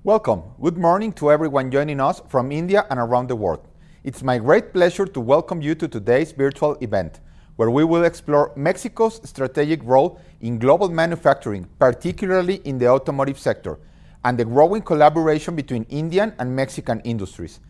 Welcome. Good morning to everyone joining us from India and around the world. It's my great pleasure to welcome you to today's virtual event, where we will explore Mexico's strategic role in global manufacturing, particularly in the automotive sector, and the growing collaboration between Indian and Mexican industries.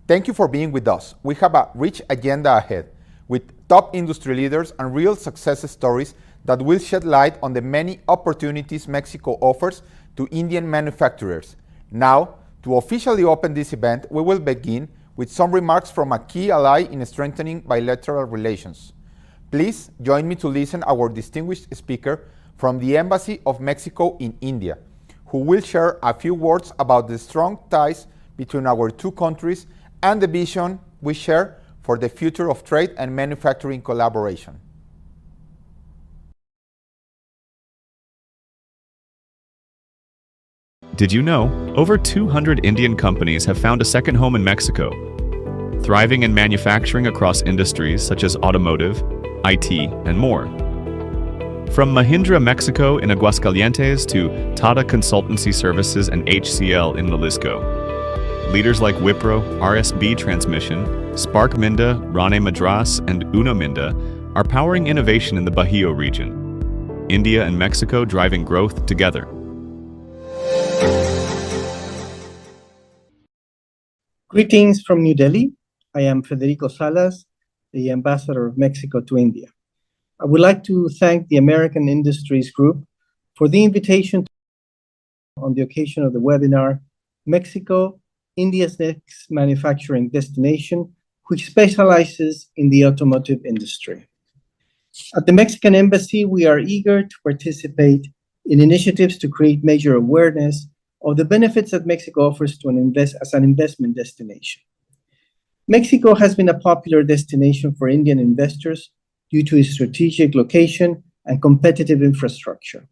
Thank you for being with us. We have a rich agenda ahead, with top industry leaders and real success stories that will shed light on the many opportunities Mexico offers to Indian manufacturers. Now, to officially open this event, we will begin with some remarks from a key ally in strengthening bilateral relations. Please join me to listen our distinguished speaker from the Embassy of Mexico in India, who will share a few words about the strong ties between our two countries and the vision we share for the future of trade and manufacturing collaboration. Did you know over 200 Indian companies have found a second home in Mexico, thriving in manufacturing across industries such as automotive, IT, and more? From Mahindra Mexico in Aguascalientes to Tata Consultancy Services and HCL in Jalisco, leaders like Wipro, RSB Transmission, Spark Minda, Rane Madras, and Uno Minda are powering innovation in the Bajío region. India and Mexico driving growth together. Greetings from New Delhi. I am Federico Salas, the Ambassador of Mexico to India. I would like to thank the American Industries Group for the invitation on the occasion of the webinar, Mexico, India's Next Manufacturing Destination, which specializes in the automotive industry. At the Mexican Embassy, we are eager to participate in initiatives to create major awareness of the benefits that Mexico offers to as an investment destination. Mexico has been a popular destination for Indian investors due to its strategic location and competitive infrastructure.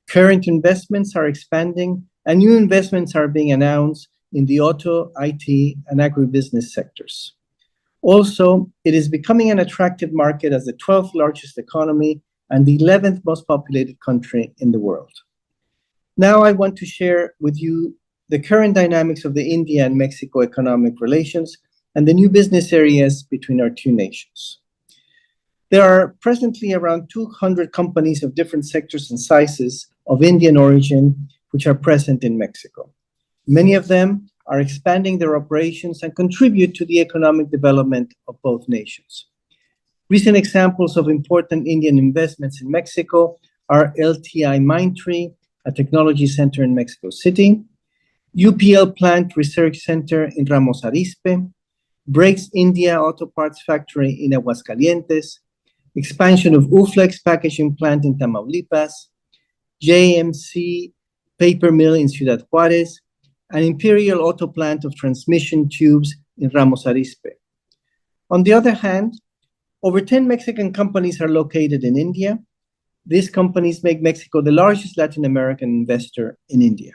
Current investments are expanding and new investments are being announced in the auto, IT, and agribusiness sectors. Also, it is becoming an attractive market as the 12th largest economy and the 11th most populated country in the world. Now I want to share with you the current dynamics of the India and Mexico economic relations and the new business areas between our two nations. There are presently around 200 companies of different sectors and sizes of Indian origin which are present in Mexico. Many of them are expanding their operations and contribute to the economic development of both nations. Recent examples of important Indian investments in Mexico are LTI Mindtree, a technology center in Mexico City, UPL Plant Research Center in Ramos Arizpe, Brakes India Auto Parts Factory in Aguascalientes, expansion of Uflex Packaging Plant in Tamaulipas, JMC Paper Mill in Ciudad Juarez, and Imperial Auto Plant of Transmission Tubes in Ramos Arizpe. On the other hand, over 10 Mexican companies are located in India. These companies make Mexico the largest Latin American investor in India.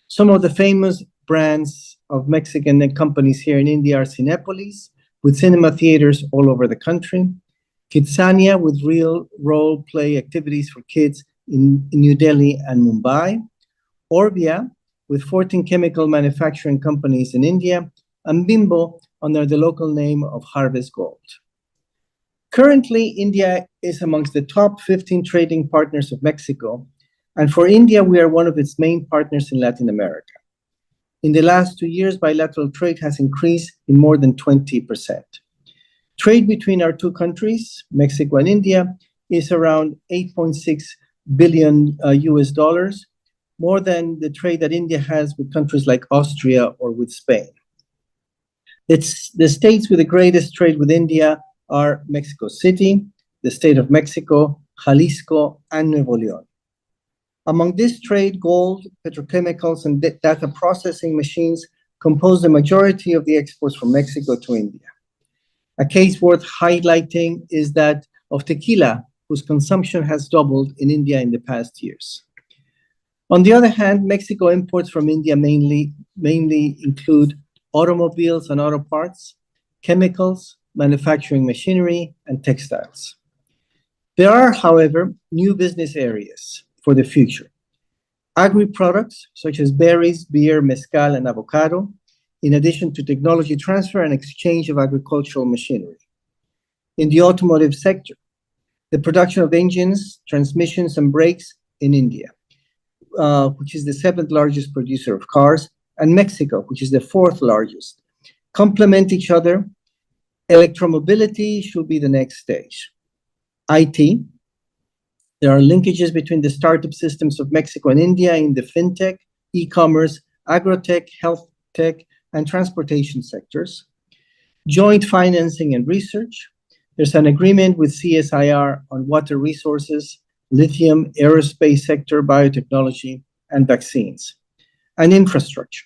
Some of the famous brands of Mexican companies here in India are Cinépolis, with cinema theaters all over the country, Kidsania, with real role play activities for kids in New Delhi and Mumbai, Orbia, with 14 chemical manufacturing companies in India, and Bimbo under the local name of Harvest Gold. Currently, India is amongst the top 15 trading partners of Mexico, and for India, we are one of its main partners in Latin America. In the last 2 years, bilateral trade has increased in more than 20%. Trade between our two countries, Mexico and India, is around 8.6 billion US dollars, more than the trade that India has with countries like Austria or with Spain. The states with the greatest trade with India are Mexico City, the state of Mexico, Jalisco, and Nuevo León. Among this trade, gold, petrochemicals, and data processing machines compose the majority of the exports from Mexico to India. A case worth highlighting is that of tequila, whose consumption has doubled in India in the past years. On the other hand, Mexico imports from India mainly include automobiles and auto parts, chemicals, manufacturing machinery, and textiles. There are, however, new business areas for the future. agri-products such as berries, beer, mezcal, and avocado, in addition to technology transfer and exchange of agricultural machinery. In the automotive sector, the production of engines, transmissions, and brakes in India, which is the 7th largest producer of cars, and Mexico, which is the 4th largest, complement each other. Electromobility should be the next stage. IT, there are linkages between the startup systems of Mexico and India in the fintech, e-commerce, agrotech, health tech, and transportation sectors. Joint financing and research. There's an agreement with CSIR on water resources, lithium, aerospace sector, biotechnology, and vaccines. And infrastructure.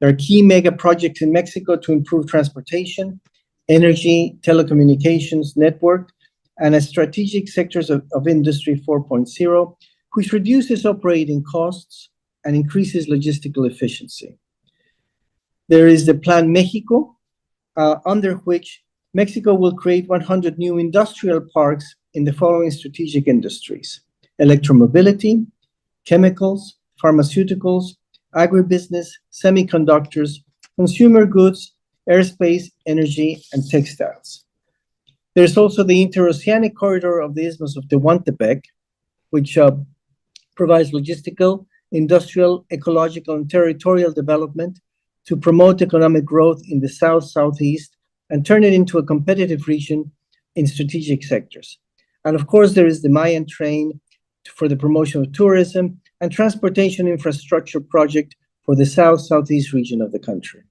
There are key mega projects in Mexico to improve transportation, energy, telecommunications, network, and as strategic sectors of Industry 4.0, which reduces operating costs and increases logistical efficiency. There is the Plan Mexico, under which Mexico will create 100 new industrial parks in the following strategic industries: electromobility, chemicals, pharmaceuticals, agribusiness, semiconductors, consumer goods, airspace, energy, and textiles. There's also the interoceanic corridor of the Isthmus of Tehuantepec, which provides logistical, industrial, ecological, and territorial development to promote economic growth in the south, southeast, and turn it into a competitive region in strategic sectors. And of course, there is the Mayan Train for the promotion of tourism and transportation infrastructure project for the south, southeast region of the country.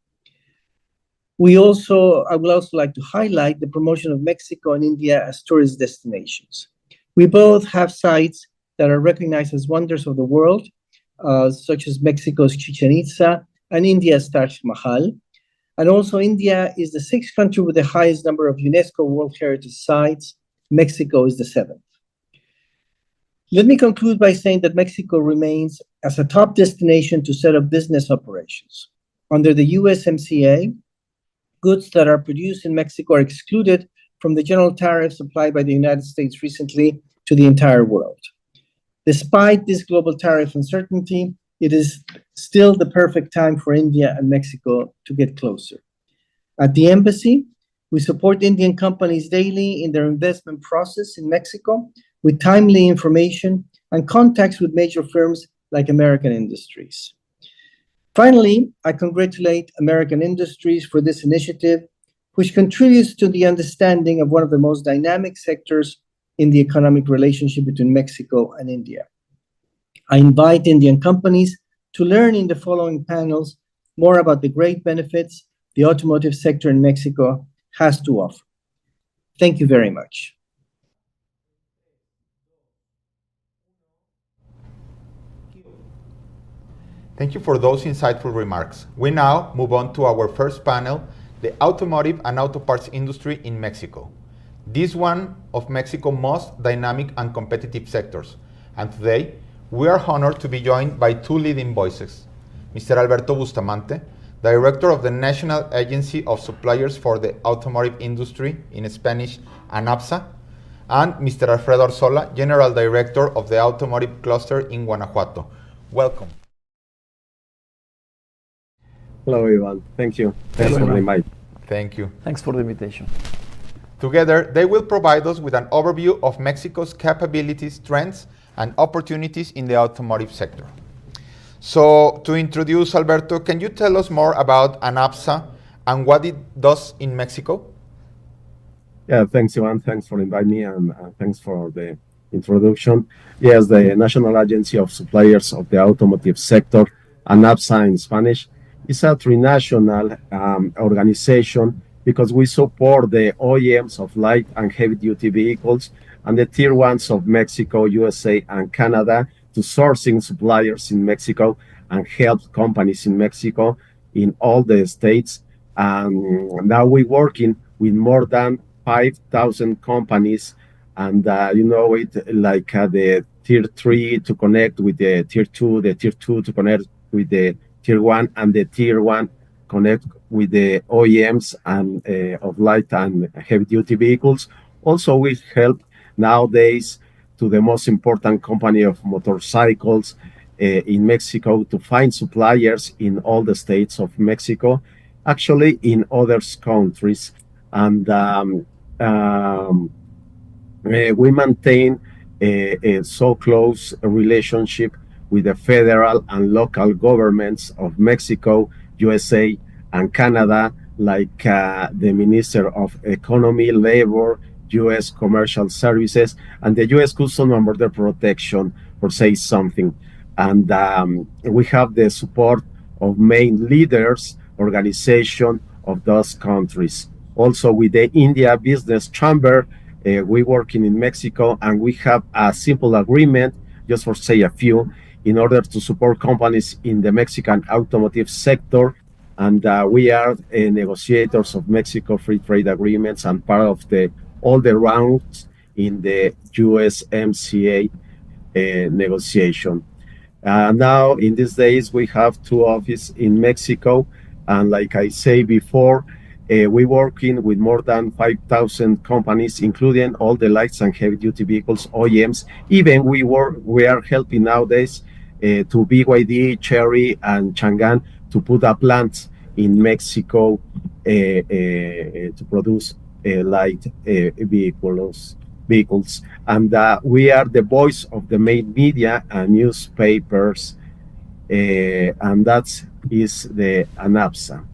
I would also like to highlight the promotion of Mexico and India as tourist destinations. We both have sites that are recognized as wonders of the world, such as Mexico's Chichen Itza and India's Taj Mahal. And also India is the 6th country with the highest number of UNESCO World Heritage Sites. Mexico is the 7th. Let me conclude by saying that Mexico remains as a top destination to set up business operations. Under the USMCA, goods that are produced in Mexico are excluded from the general tariffs applied by the United States recently to the entire world. Despite this global tariff uncertainty, it is still the perfect time for India and Mexico to get closer. At the embassy, we support Indian companies daily in their investment process in Mexico with timely information and contacts with major firms like American Industries. Finally, I congratulate American Industries for this initiative, which contributes to the understanding of one of the most dynamic sectors in the economic relationship between Mexico and India. I invite Indian companies to learn in the following panels more about the great benefits the automotive sector in Mexico has to offer. Thank you very much. Thank you for those insightful remarks. We now move on to our first panel, the automotive and auto parts industry in Mexico. This one of Mexico's most dynamic and competitive sectors. And today, we are honored to be joined by two leading voices, Mr. Alberto Bustamante, Director of the National Agency of Suppliers for the Automotive Industry, in Spanish, ANAPSA, and Mr. Alfredo Arzola, General Director of the Automotive Cluster in Guanajuato. Welcome. Hello, everyone. Thank you. Thanks for the invite. Thank you. Thanks for the invitation. Together, they will provide us with an overview of Mexico's capabilities, trends, and opportunities in the automotive sector. So, to introduce Alberto, can you tell us more about ANAPSA and what it does in Mexico? Yeah, thanks, Ivan. Thanks for inviting me, and thanks for the introduction. Yes, the National Agency of Suppliers of the Automotive Sector, ANAPSA in Spanish, is a trinational organization because we support the OEMs of light and heavy-duty vehicles and the tier ones of Mexico, USA, and Canada to sourcing suppliers in Mexico and help companies in Mexico in all the states. And now we're working with more than 5,000 companies, and the tier 3 to connect with the tier 2, the tier 2 to connect with the tier 1, and the tier 1 connect with the OEMs and of light and heavy-duty vehicles. Also, we help nowadays to the most important company of motorcycles, in Mexico to find suppliers in all the states of Mexico, actually in other countries. And we maintain a so close relationship with the federal and local governments of Mexico, USA, and Canada, like the Minister of Economy, Labor, U.S. Commercial Services, and the U.S. Customs and Border Protection, for say something. And we have the support of main leaders, organization of those countries. Also with the India Business Chamber, we working in Mexico, and we have a simple agreement, just for say a few, in order to support companies in the Mexican automotive sector. And we are negotiators of Mexico free trade agreements and part of all the rounds in the USMCA negotiation. Now, in these days, we have 2 offices in Mexico, and like I say before, we working with more than 5,000 companies, including all the light and heavy-duty vehicles OEMs. Even we are helping nowadays to BYD, Chery, and Chang'an to put a plant in Mexico to produce light vehicles. And we are the voice of the main media and newspapers, and that is the ANAPSA.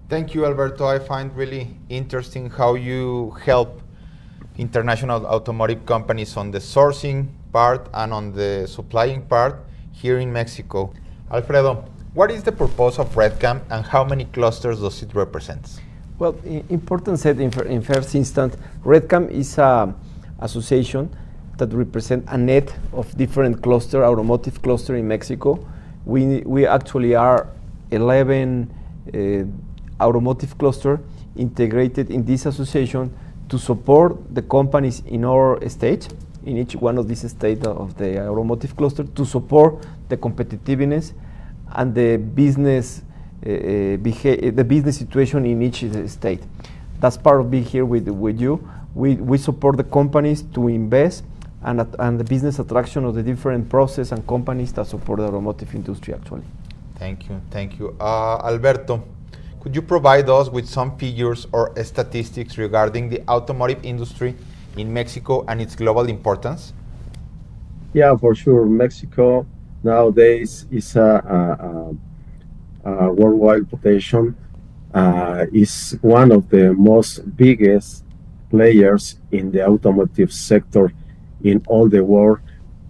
Thank you, Alberto. I find really interesting how you help international automotive companies on the sourcing part and on the supplying part here in Mexico. Alfredo, what is the purpose of RedCam and how many clusters does it represent? Well, important said in first instance, RedCam is an association that represents a net of different cluster, automotive cluster in Mexico. We actually are 11 automotive cluster integrated in this association to support the companies in our state, in each one of these states of the automotive cluster, to support the competitiveness and the business situation in each state. That's part of being here with you. We support the companies to invest and the business attraction of the different process and companies that support the automotive industry actually. Thank you. Alberto, could you provide us with some figures or statistics regarding the automotive industry in Mexico and its global importance? Yeah, for sure. Mexico nowadays is a worldwide potential. Is one of the most biggest players in the automotive sector in all the world,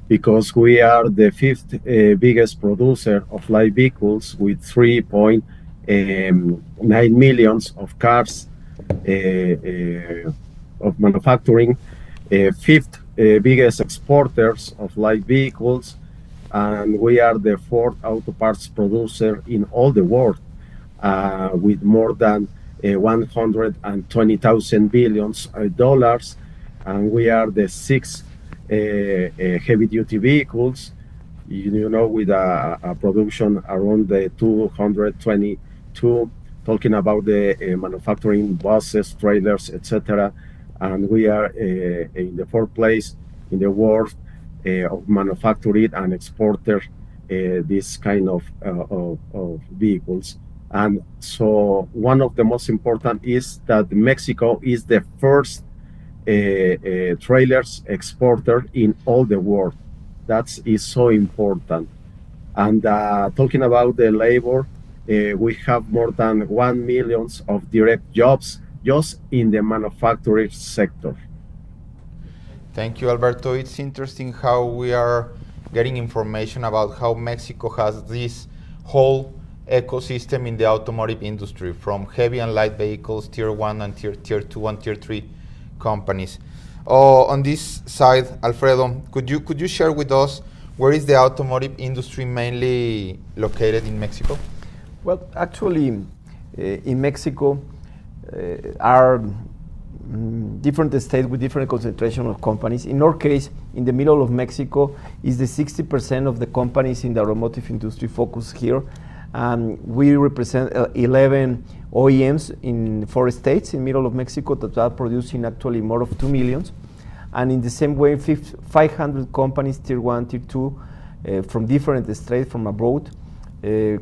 because we are the 5th biggest producer of light vehicles with 3.9 millions of cars of manufacturing, 5th biggest exporters of light vehicles, and we are the 4th auto parts producer in all the world, with more than 120,000 billions dollars, and we are the 6th heavy-duty vehicles, with a production around the 222, talking about the manufacturing buses, trailers, etc. And we are in the 4th place in the world of manufacturing and exporter this kind of vehicles. And so one of the most important is that Mexico is the first trailers exporter in all the world. That is so important. And talking about the labor, we have more than 1 million of direct jobs just in the manufacturing sector. Thank you, Alberto. It's interesting how we are getting information about how Mexico has this whole ecosystem in the automotive industry, from heavy and light vehicles, tier 1 and tier 2 and tier 3 companies. On this side, Alfredo, could you share with us where is the automotive industry mainly located in Mexico? Well, actually, in Mexico are different states with different concentration of companies. In our case, in the middle of Mexico is the 60% of the companies in the automotive industry focused here. We represent 11 OEMs in 4 states in middle of Mexico that are producing actually more of 2 million. And in the same way, 500 companies, tier 1, tier 2, from different states from abroad,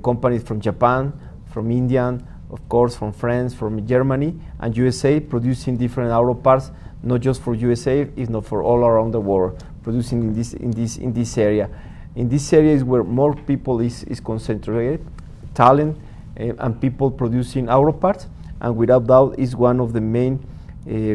companies from Japan, from India, of course from France, from Germany, and USA, producing different auto parts, not just for USA, if not for all around the world, producing in this area. In this area is where more people is concentrated, talent, and people producing auto parts, and without doubt is one of the main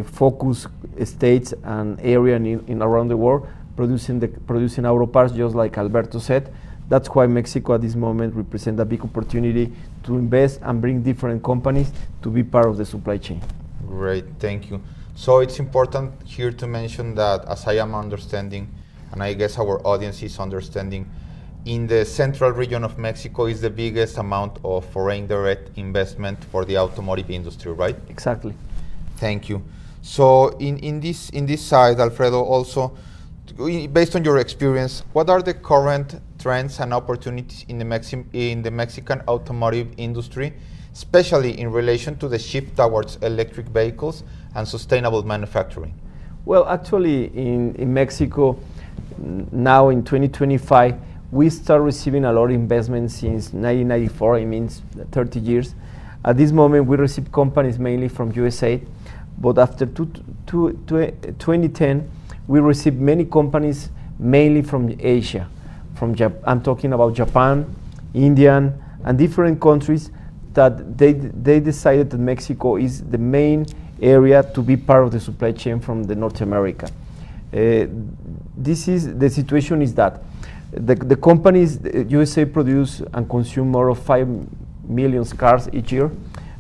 focus states and area in around the world producing auto parts, just like Alberto said. That's why Mexico at this moment represents a big opportunity to invest and bring different companies to be part of the supply chain. Great, thank you. So it's important here to mention that, as I am understanding, and I guess our audience is understanding, in the central region of Mexico is the biggest amount of foreign direct investment for the automotive industry, right? Exactly. Thank you. So in this side, Alfredo, also, based on your experience, what are the current trends and opportunities in the Mexican automotive industry, especially in relation to the shift towards electric vehicles and sustainable manufacturing? Well, actually, in Mexico, now in 2025, we start receiving a lot of investment since 1994, it means 30 years. At this moment, we receive companies mainly from USA, but after 2010, we received many companies mainly from Asia. I'm talking about Japan, India, and different countries that they decided that Mexico is the main area to be part of the supply chain from the North America. The situation is that the companies, USA produce and consume more of 5 million cars each year.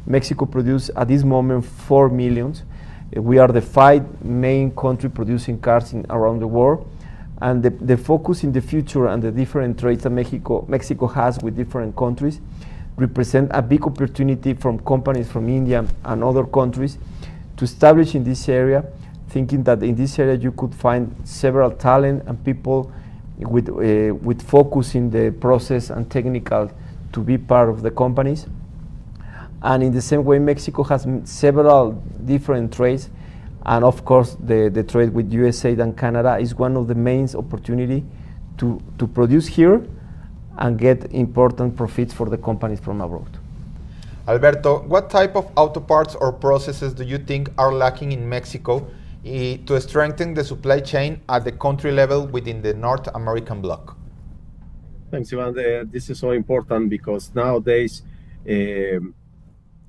Mexico produces at this moment 4 million. We are the 5 main country producing cars around the world. And the focus in the future and the different trades that Mexico has with different countries represent a big opportunity from companies from India and other countries to establish in this area, thinking that in this area you could find several talent and people with focus in the process and technical to be part of the companies. And in the same way, Mexico has several different trades, and of course the trade with USA and Canada is one of the main opportunity to produce here and get important profits for the companies from abroad. Alberto, what type of auto parts or processes do you think are lacking in Mexico to strengthen the supply chain at the country level within the North American bloc? Thanks, Ivan. This is so important because nowadays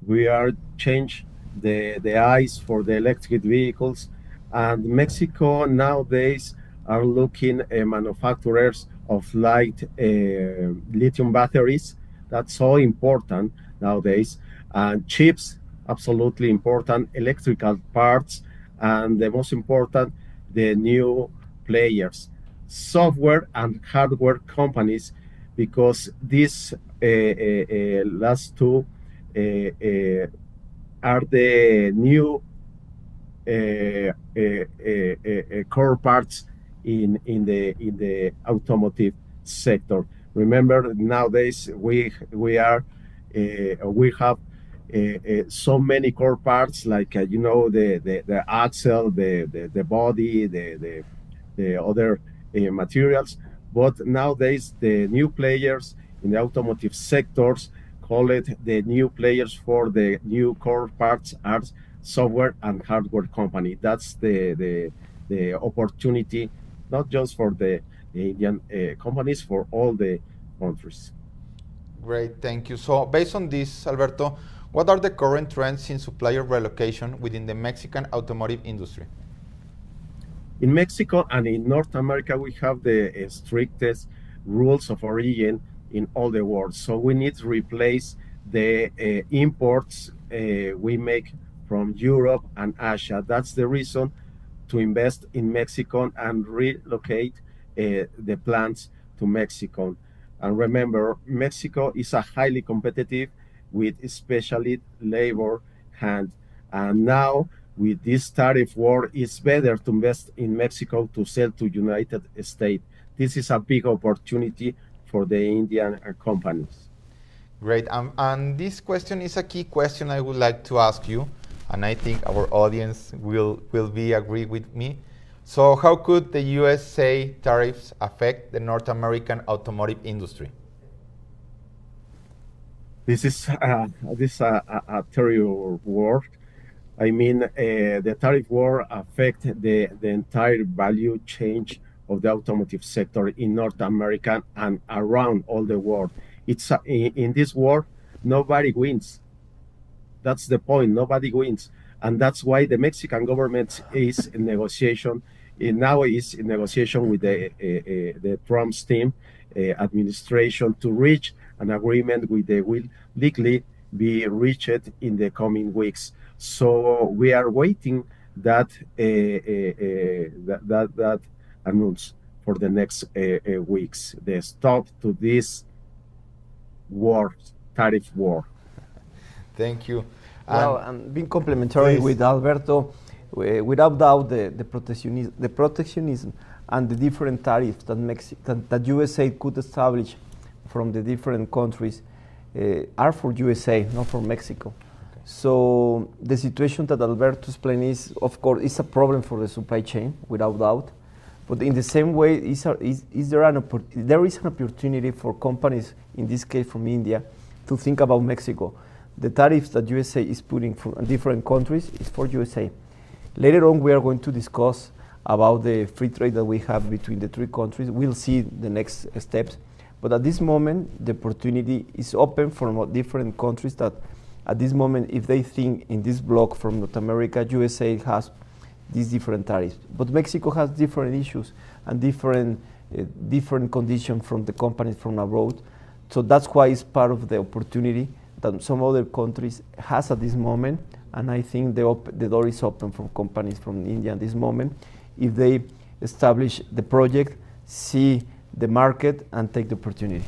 we are change the eyes for the electric vehicles, and Mexico nowadays are looking manufacturers of light lithium batteries. That's so important nowadays, and chips, absolutely important, electrical parts, and the most important, the new players, software and hardware companies, because these last two are the new core parts in the automotive sector. Remember, nowadays we have so many core parts, like the axle, the body, the other materials. But nowadays the new players in the automotive sectors call it the new players for the new core parts are software and hardware company. That's the opportunity, not just for the Indian companies, for all the countries. Great, thank you. So based on this, Alberto, what are the current trends in supplier relocation within the Mexican automotive industry? In Mexico and in North America, we have the strictest rules of origin in all the world. So we need to replace the imports we make from Europe and Asia. That's the reason to invest in Mexico and relocate the plants to Mexico. And remember, Mexico is a highly competitive with especially labor hand. And now with this tariff war, it's better to invest in Mexico to sell to United States. This is a big opportunity for the Indian companies. Great, and this question is a key question I would like to ask you, and I think our audience will agree with me. So how could the USA tariffs affect the North American automotive industry? This is a terrible war. I mean, the tariff war affect the entire value chain of the automotive sector in North America and around all the world. It's in this war, nobody wins. That's the point. Nobody wins, and that's why the Mexican government is in negotiation. Now is in negotiation with the Trump's team administration to reach an agreement with the will likely be reached in the coming weeks. So we are waiting that that announce for the next weeks the stop to this war, tariff war. Thank you. Well, and being complementary please. with Alberto, without doubt, the protectionism and the different tariffs that USA could establish from the different countries are for USA, not for Mexico. Okay. So the situation that Alberto explained is, of course, is a problem for the supply chain, without doubt. But in the same way, there is an opportunity for companies, in this case from India, to think about Mexico. The tariffs that USA is putting for different countries is for USA. Later on, we are going to discuss about the free trade that we have between the three countries. We'll see the next steps. But at this moment, the opportunity is open for different countries that at this moment, if they think in this block from North America, USA has these different tariffs. But Mexico has different issues and different conditions from the companies from abroad. So that's why it's part of the opportunity that some other countries has at this moment, and I think the door is open for companies from India at this moment if they establish the project, see the market, and take the opportunity.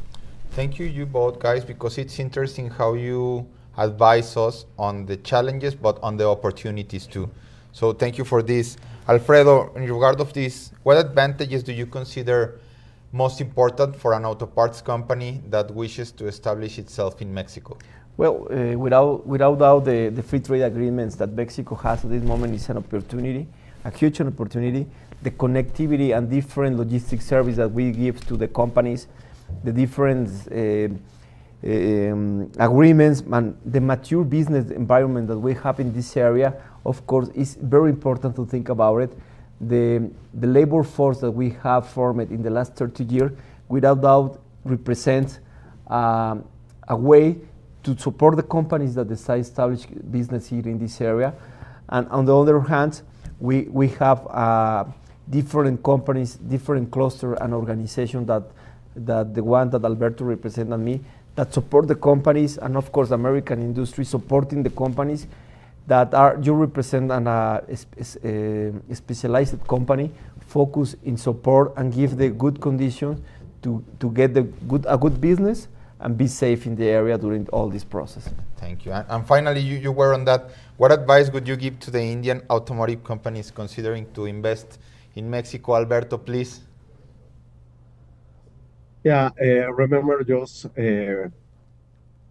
Thank you, you both guys, because it's interesting how you advise us on the challenges, but on the opportunities too. So thank you for this. Alfredo, in regard of this, what advantages do you consider most important for an auto parts company that wishes to establish itself in Mexico? Well, without doubt, the free trade agreements that Mexico has at this moment is an opportunity, a huge opportunity. The connectivity and different logistics service that we give to the companies, the different agreements, and the mature business environment that we have in this area, of course, is very important to think about it. The labor force that we have formed in the last 30 years, without doubt, represents a way to support the companies that decide to establish business here in this area. And on the other hand, we have different companies, different cluster and organization that the one that Alberto represents and me, that support the companies, and of course American industry supporting the companies that are, you represent a specialized company focus in support and give the good conditions to get a good business and be safe in the area during all this process. Thank you. And finally, you were on that. What advice would you give to the Indian automotive companies considering to invest in Mexico? Alberto, please. Yeah, remember just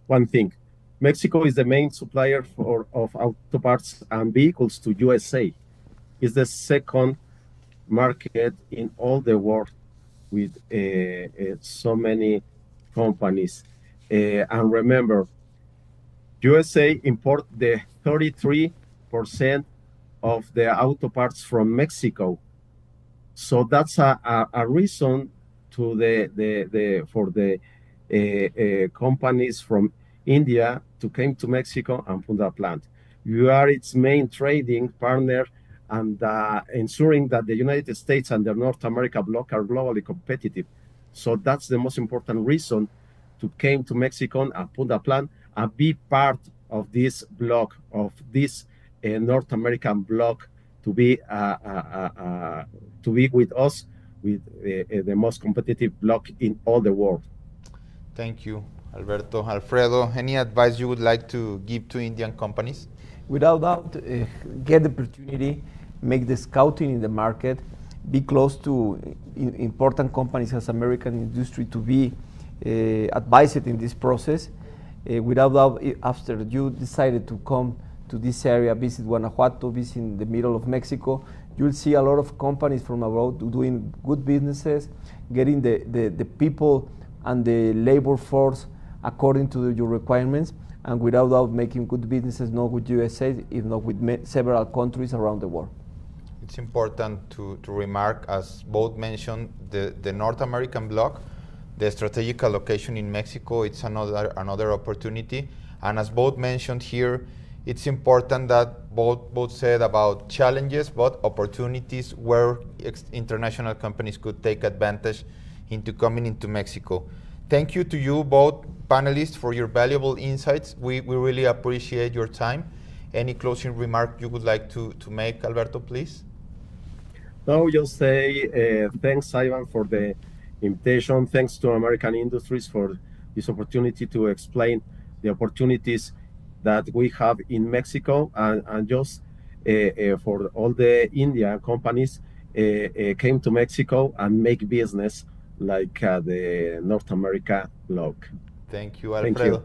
one thing. Mexico is the main supplier of auto parts and vehicles to USA. It's the second market in all the world with so many companies. And remember, USA import the 33% of the auto parts from Mexico. So that's a reason to for the companies from India to come to Mexico and put a plant. You are its main trading partner and ensuring that the United States and the North America bloc are globally competitive. So that's the most important reason to come to Mexico and put a plant and be part of this bloc, of this North American bloc, to be with us, with the most competitive bloc in all the world. Thank you, Alberto. Alfredo, any advice you would like to give to Indian companies? Without doubt, get the opportunity, make the scouting in the market, be close to important companies as American industry to be advised in this process. Without doubt, after you decided to come to this area, visit Guanajuato, visit the middle of Mexico, you'll see a lot of companies from abroad doing good businesses, getting the people and the labor force according to your requirements, and without doubt making good businesses not with USA, if not with several countries around the world. It's important to remark, as both mentioned, the North American block, the strategic allocation in Mexico, it's another opportunity. And as both mentioned here, it's important that both said about challenges, but opportunities where international companies could take advantage into coming into Mexico. Thank you to you both panelists for your valuable insights. We really appreciate your time. Any closing remark you would like to make, Alberto, please? No, just say thanks, Ivan, for the invitation. Thanks to American Industries for this opportunity to explain the opportunities that we have in Mexico, and just for all the Indian companies came to Mexico and make business like the North America block. Thank you, Alfredo. Thank you.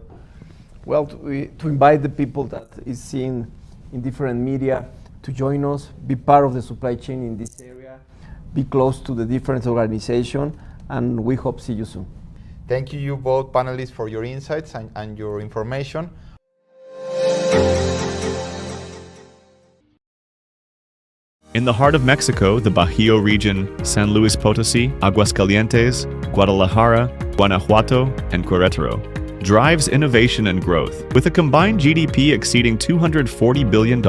Well, to invite the people that is seen in different media to join us, be part of the supply chain in this area, be close to the different organizations, and we hope to see you soon. Thank you both panelists for your insights and your information. In the heart of Mexico, the Bajío region, San Luis Potosí, Aguascalientes, Guadalajara, Guanajuato, and Querétaro, drives innovation and growth. With a combined GDP exceeding $240 billion,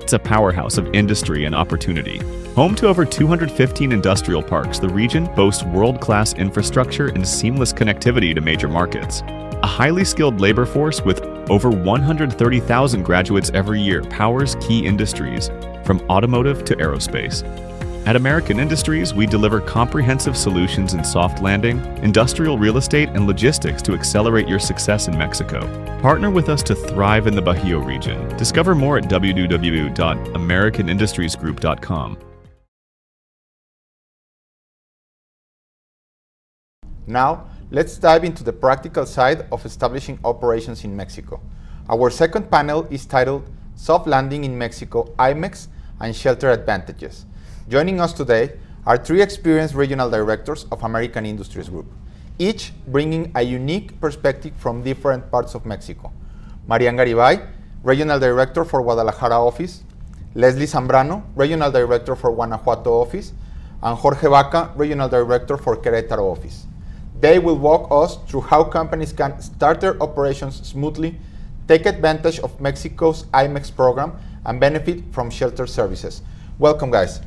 it's a powerhouse of industry and opportunity. Home to over 215 industrial parks, the region boasts world-class infrastructure and seamless connectivity to major markets. A highly skilled labor force with over 130,000 graduates every year powers key industries, from automotive to aerospace. At American Industries, we deliver comprehensive solutions in soft landing, industrial real estate, and logistics to accelerate your success in Mexico. Partner with us to thrive in the Bajío region. Discover more at www.americanindustriesgroup.com. Now, let's dive into the practical side of establishing operations in Mexico. Our second panel is titled Soft Landing in Mexico, IMMEX and Shelter Advantages. Joining us today are three experienced regional directors of American Industries Group, each bringing a unique perspective from different parts of Mexico. Marian Garibay, Regional Director for Guadalajara Office, Leslie Zambrano, Regional Director for Guanajuato Office, and Jorge Vaca, Regional Director for Querétaro Office. They will walk us through how companies can start their operations smoothly, take advantage of Mexico's IMMEX program, and benefit from shelter services. Welcome, guys.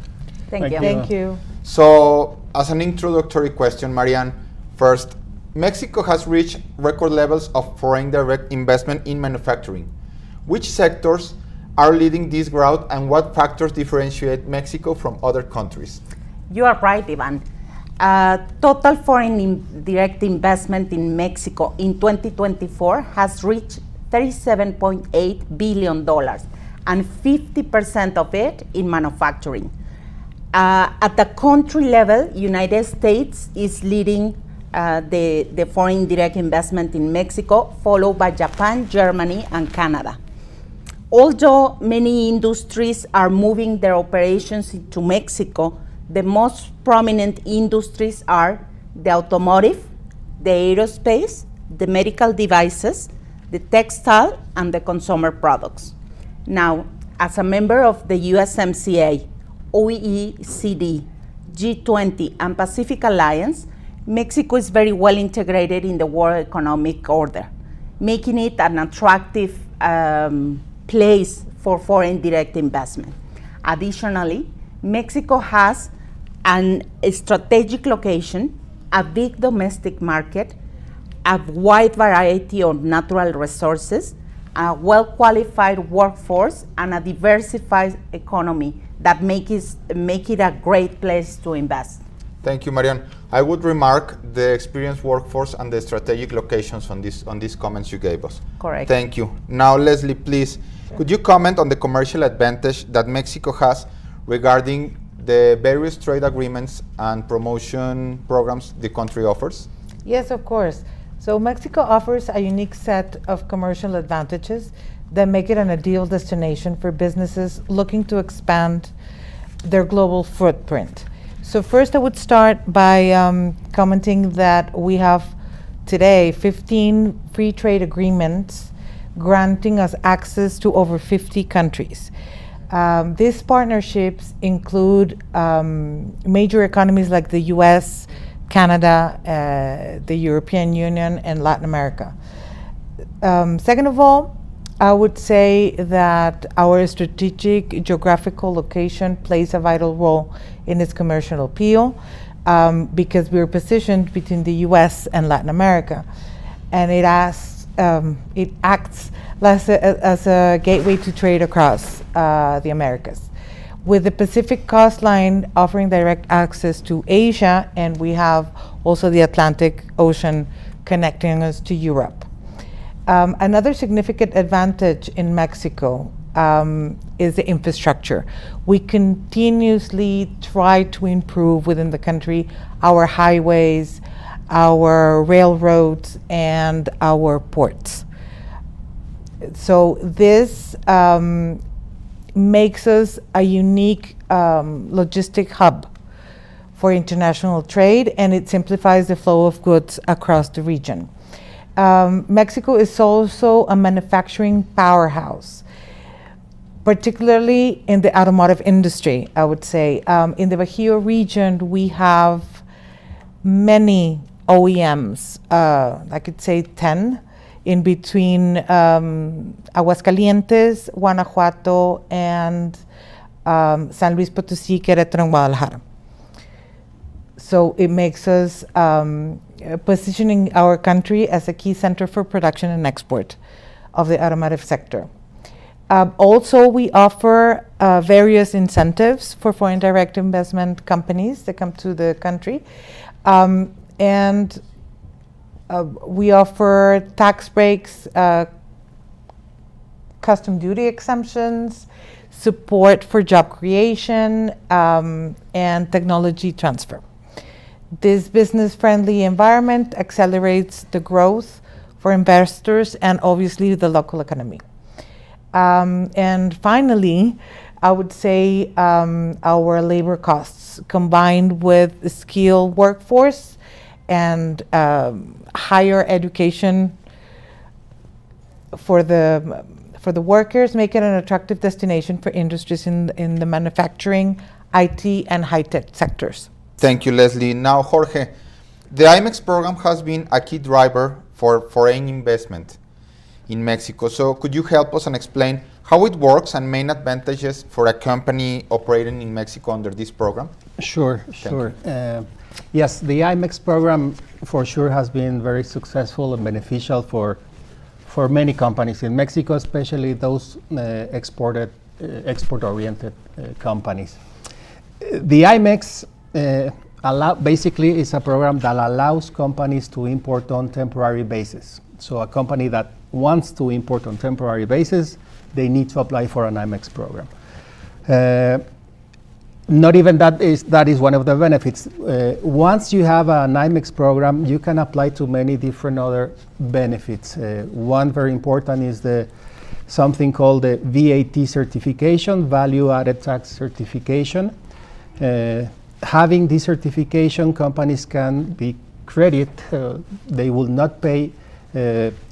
Thank you. Thank you. So, as an introductory question, Marian, first, Mexico has reached record levels of foreign direct investment in manufacturing. Which sectors are leading this growth, and what factors differentiate Mexico from other countries? You are right, Ivan. Total foreign direct investment in Mexico in 2024 has reached $37.8 billion, and 50% of it in manufacturing. At the country level, United States is leading the foreign direct investment in Mexico, followed by Japan, Germany, and Canada. Although many industries are moving their operations into Mexico, the most prominent industries are the automotive, the aerospace, the medical devices, the textile, and the consumer products. Now, as a member of the USMCA, OECD, G20, and Pacific Alliance, Mexico is very well integrated in the world economic order, making it an attractive place for foreign direct investment. Additionally, Mexico has a strategic location, a big domestic market, a wide variety of natural resources, a well-qualified workforce, and a diversified economy that make it a great place to invest. Thank you, Marian. I would remark the experienced workforce and the strategic locations on these comments you gave us. Correct. Thank you. Now, Leslie, please, could you comment on the commercial advantage that Mexico has regarding the various trade agreements and promotion programs the country offers? Yes, of course. So Mexico offers a unique set of commercial advantages that make it an ideal destination for businesses looking to expand their global footprint. So first I would start by commenting that we have today 15 free trade agreements granting us access to over 50 countries. These partnerships include major economies like the US, Canada, the European Union, and Latin America. Second of all, I would say that our strategic geographical location plays a vital role in its commercial appeal because we're positioned between the US and Latin America. And it acts as a gateway to trade across the Americas, with the Pacific coastline offering direct access to Asia, and we have also the Atlantic Ocean connecting us to Europe. Another significant advantage in Mexico is the infrastructure. We continuously try to improve within the country our highways, our railroads, and our ports. So this makes us a unique logistic hub for international trade, and it simplifies the flow of goods across the region. Mexico is also a manufacturing powerhouse, particularly in the automotive industry, I would say. In the Bajío region, we have many OEMs, I could say 10, in between Aguascalientes, Guanajuato, and San Luis Potosí, Querétaro, and Guadalajara. So it makes us positioning our country as a key center for production and export of the automotive sector. Also, we offer various incentives for foreign direct investment companies that come to the country. And we offer tax breaks, custom duty exemptions, support for job creation, and technology transfer. This business-friendly environment accelerates the growth for investors and obviously the local economy. And finally, I would say our labor costs combined with the skilled workforce and higher education for the workers make it an attractive destination for industries in the manufacturing, IT, and high-tech sectors. Thank you, Leslie. Now, Jorge, the IMMEX program has been a key driver for foreign investment in Mexico. So could you help us and explain how it works and main advantages for a company operating in Mexico under this program? Sure. Yes, the IMMEX program for sure has been very successful and beneficial for many companies in Mexico, especially those export-oriented companies. The IMMEX basically is a program that allows companies to import on temporary basis. So a company that wants to import on temporary basis, they need to apply for an IMMEX program. Not even that is one of the benefits. Once you have an IMMEX program, you can apply to many different other benefits. One very important is something called the VAT certification, value added tax certification. Having this certification, companies can be credited, they will not pay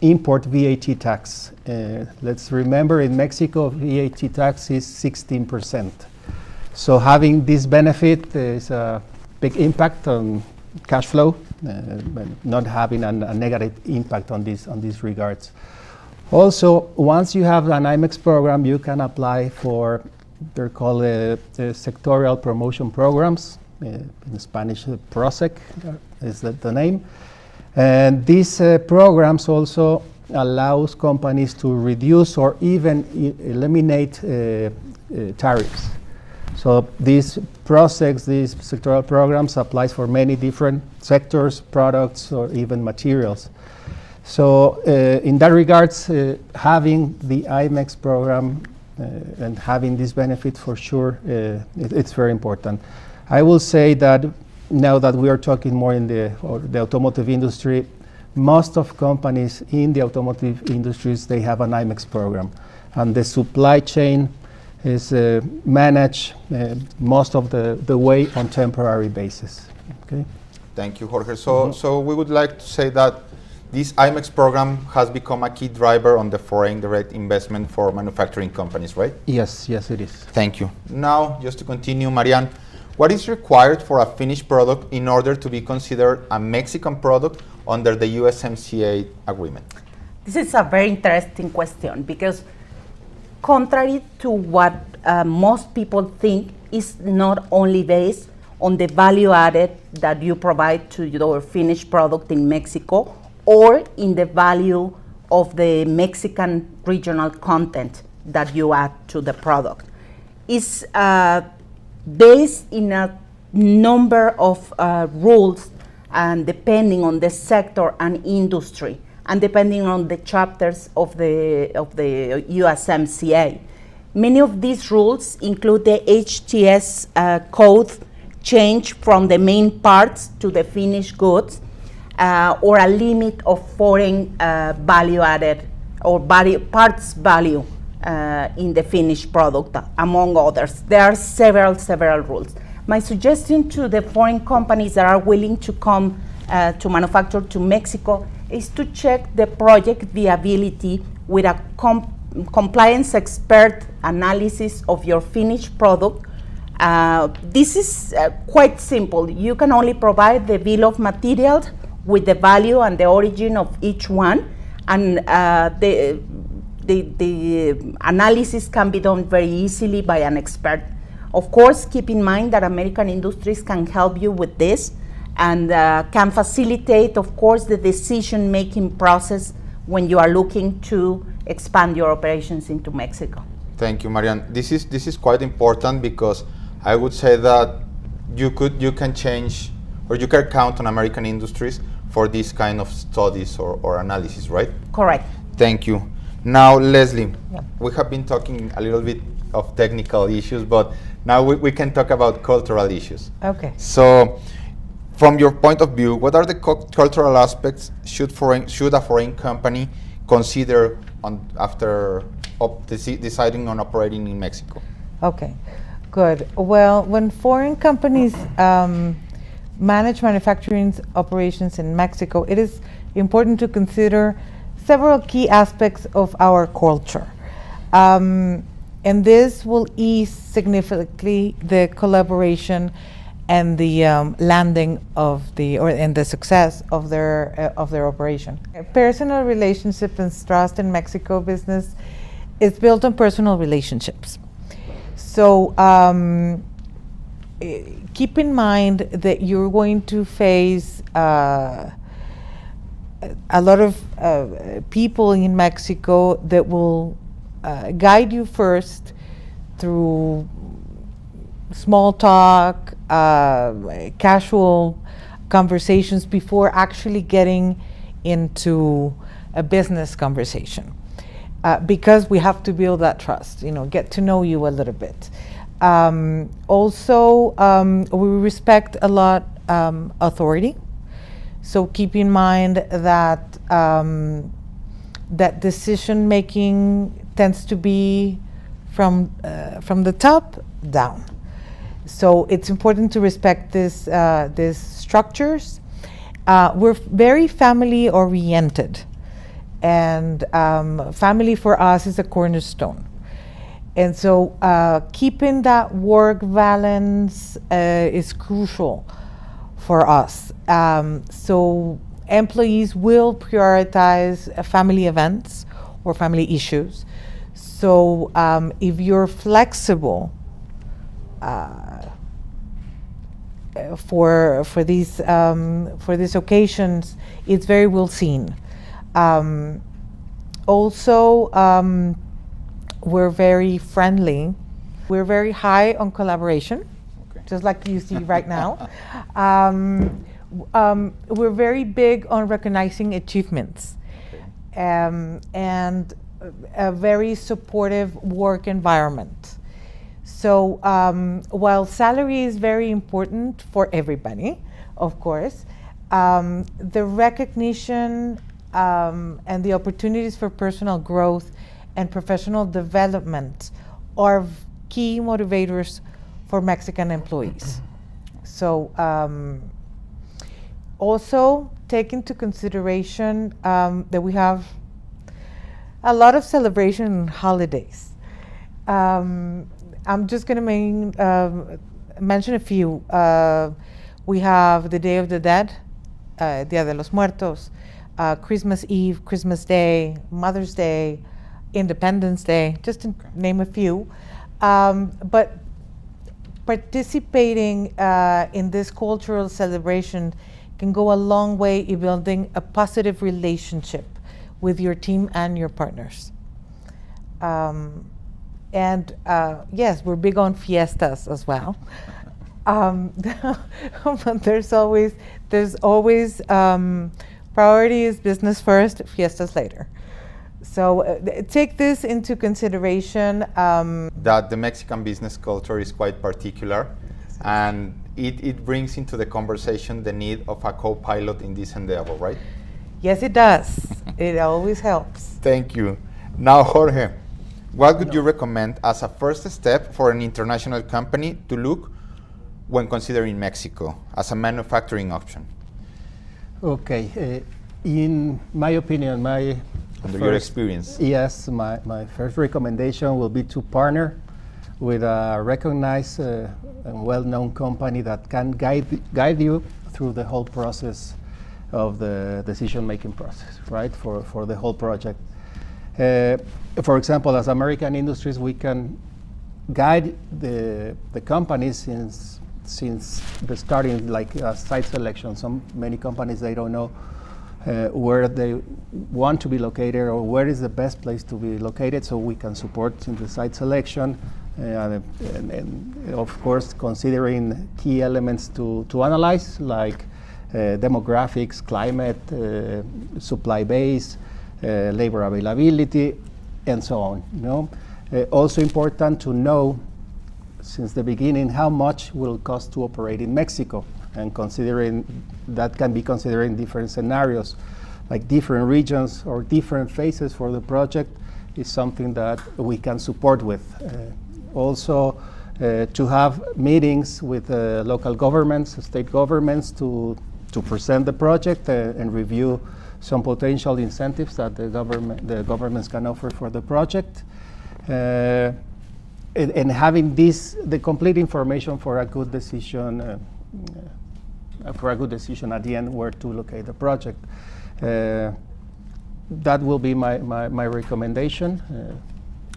import VAT tax. Let's remember in Mexico, VAT tax is 16%. So having this benefit is a big impact on cash flow, not having a negative impact on these regards. Also, once you have an IMMEX program, you can apply for, they're called sectorial promotion programs, in Spanish, PROSEC is the name. And these programs also allows companies to reduce or even eliminate tariffs. So these PROSECs, these sectoral programs applies for many different sectors, products, or even materials. So in that regards, having the IMMEX program and having this benefit for sure, it's very important. I will say that now that we are talking more in the automotive industry, most of companies in the automotive industries, they have an IMMEX program. And the supply chain is managed most of the way on temporary basis. Okay. Thank you, Jorge. So we would like to say that this IMMEX program has become a key driver on the foreign direct investment for manufacturing companies, right? Yes, yes, it is. Thank you. Now, just to continue, Marianne, what is required for a finished product in order to be considered a Mexican product under the USMCA agreement? This is a very interesting question because contrary to what most people think, is not only based on the value added that you provide to your finished product in Mexico or in the value of the Mexican regional content that you add to the product. It's based in a number of rules, and depending on the sector and industry, and depending on the chapters of the USMCA. Many of these rules include the HTS code change from the main parts to the finished goods, or a limit of foreign value added or parts value in the finished product, among others. There are several rules. My suggestion to the foreign companies that are willing to come to manufacture to Mexico is to check the project viability with a compliance expert analysis of your finished product. This is quite simple. You can only provide the bill of materials with the value and the origin of each one, and the analysis can be done very easily by an expert. Of course, keep in mind that American industries can help you with this and can facilitate, of course, the decision-making process when you are looking to expand your operations into Mexico. Thank you, Marianne. This is quite important because I would say that you can change, or you can count on American industries for this kind of studies or analysis, right? Correct. Thank you. Now, Leslie, Yeah. we have been talking a little bit of technical issues, but now we can talk about cultural issues. Okay. So, from your point of view, what are the cultural aspects should a foreign company consider after deciding on operating in Mexico? Okay, good. Well, when foreign companies manage manufacturing operations in Mexico, it is important to consider several key aspects of our culture. And this will ease significantly the collaboration and the landing of and the success of their operation. Personal relationship and trust in Mexico business is built on personal relationships. So keep in mind that you're going to face a lot of people in Mexico that will guide you first through small talk, casual conversations before actually getting into a business conversation. Because we have to build that trust, get to know you a little bit. Also, we respect a lot authority. So keep in mind that that decision making tends to be from the top down. So it's important to respect these structures. We're very family oriented, and family for us is a cornerstone. And so keeping that work balance is crucial for us. So employees will prioritize family events or family issues. So if you're flexible for these occasions, it's very well seen. Also, we're very friendly. We're very high on collaboration, just like you see right now. We're very big on recognizing achievements, and a very supportive work environment. So while salary is very important for everybody, of course, the recognition and the opportunities for personal growth and professional development are key motivators for Mexican employees. So also take into consideration that we have a lot of celebration and holidays. I'm just going to mention a few. We have the Day of the Dead, Dia de los Muertos, Christmas Eve, Christmas Day, Mother's Day, Independence Day, just to name a few. But participating in this cultural celebration can go a long way in building a positive relationship with your team and your partners. And yes, we're big on fiestas as well. But there's always priority is business first, fiestas later. So take this into consideration. That the Mexican business culture is quite particular, and it brings into the conversation the need of a co-pilot in this endeavor, right? Yes, it does. It always helps. Thank you. Now, Jorge, what would you recommend as a first step for an international company to look when considering Mexico as a manufacturing option? Okay, in my opinion, your experience. Yes, my first recommendation will be to partner with a recognized and well-known company that can guide you through the whole process of the decision-making process, right, for the whole project. For example, as American Industries, we can guide the companies since the starting, like site selection. Many companies, they don't know where they want to be located or where is the best place to be located, so we can support in the site selection and of course considering key elements to analyze, like demographics, climate, supply base, labor availability, and so on. You know? Also important to know since the beginning how much will cost to operate in Mexico, and considering that can be considering different scenarios, like different regions or different phases for the project is something that we can support with. Also to have meetings with local governments, state governments to present the project and review some potential incentives that the governments can offer for the project. And having the complete information for a good decision at the end where to locate the project. That will be my recommendation,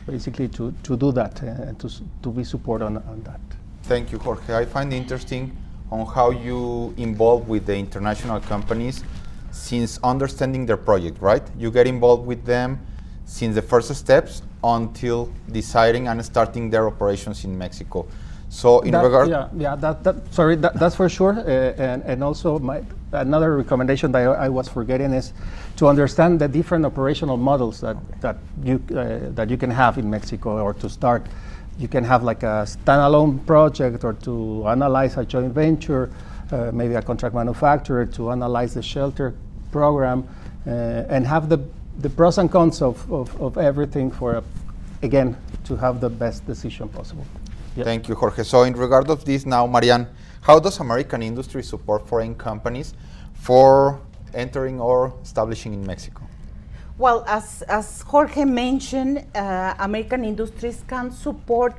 basically to do that and to be support on that. Thank you, Jorge. I find it interesting on how you involve with the international companies since understanding their project, right? You get involved with them since the first steps until deciding and starting their operations in Mexico. So in regard, that's for sure. And also another recommendation that I was forgetting is to understand the different operational models that you can have in Mexico. Or to start, you can have like a standalone project, or to analyze a joint venture, maybe a contract manufacturer, to analyze the shelter program, and have the pros and cons of everything again, to have the best decision possible. Yep. Thank you, Jorge. So in regard of this now, Marianne, how does American industry support foreign companies for entering or establishing in Mexico? Well, as Jorge mentioned, American industries can support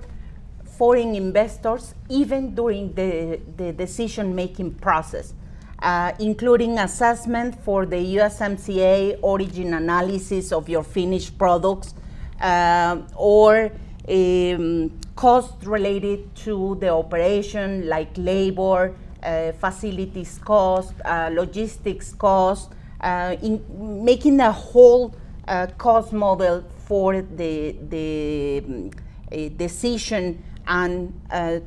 foreign investors even during the decision-making process, including assessment for the USMCA origin analysis of your finished products, or costs related to the operation, like labor, facilities cost, logistics cost, in making a whole cost model for the decision and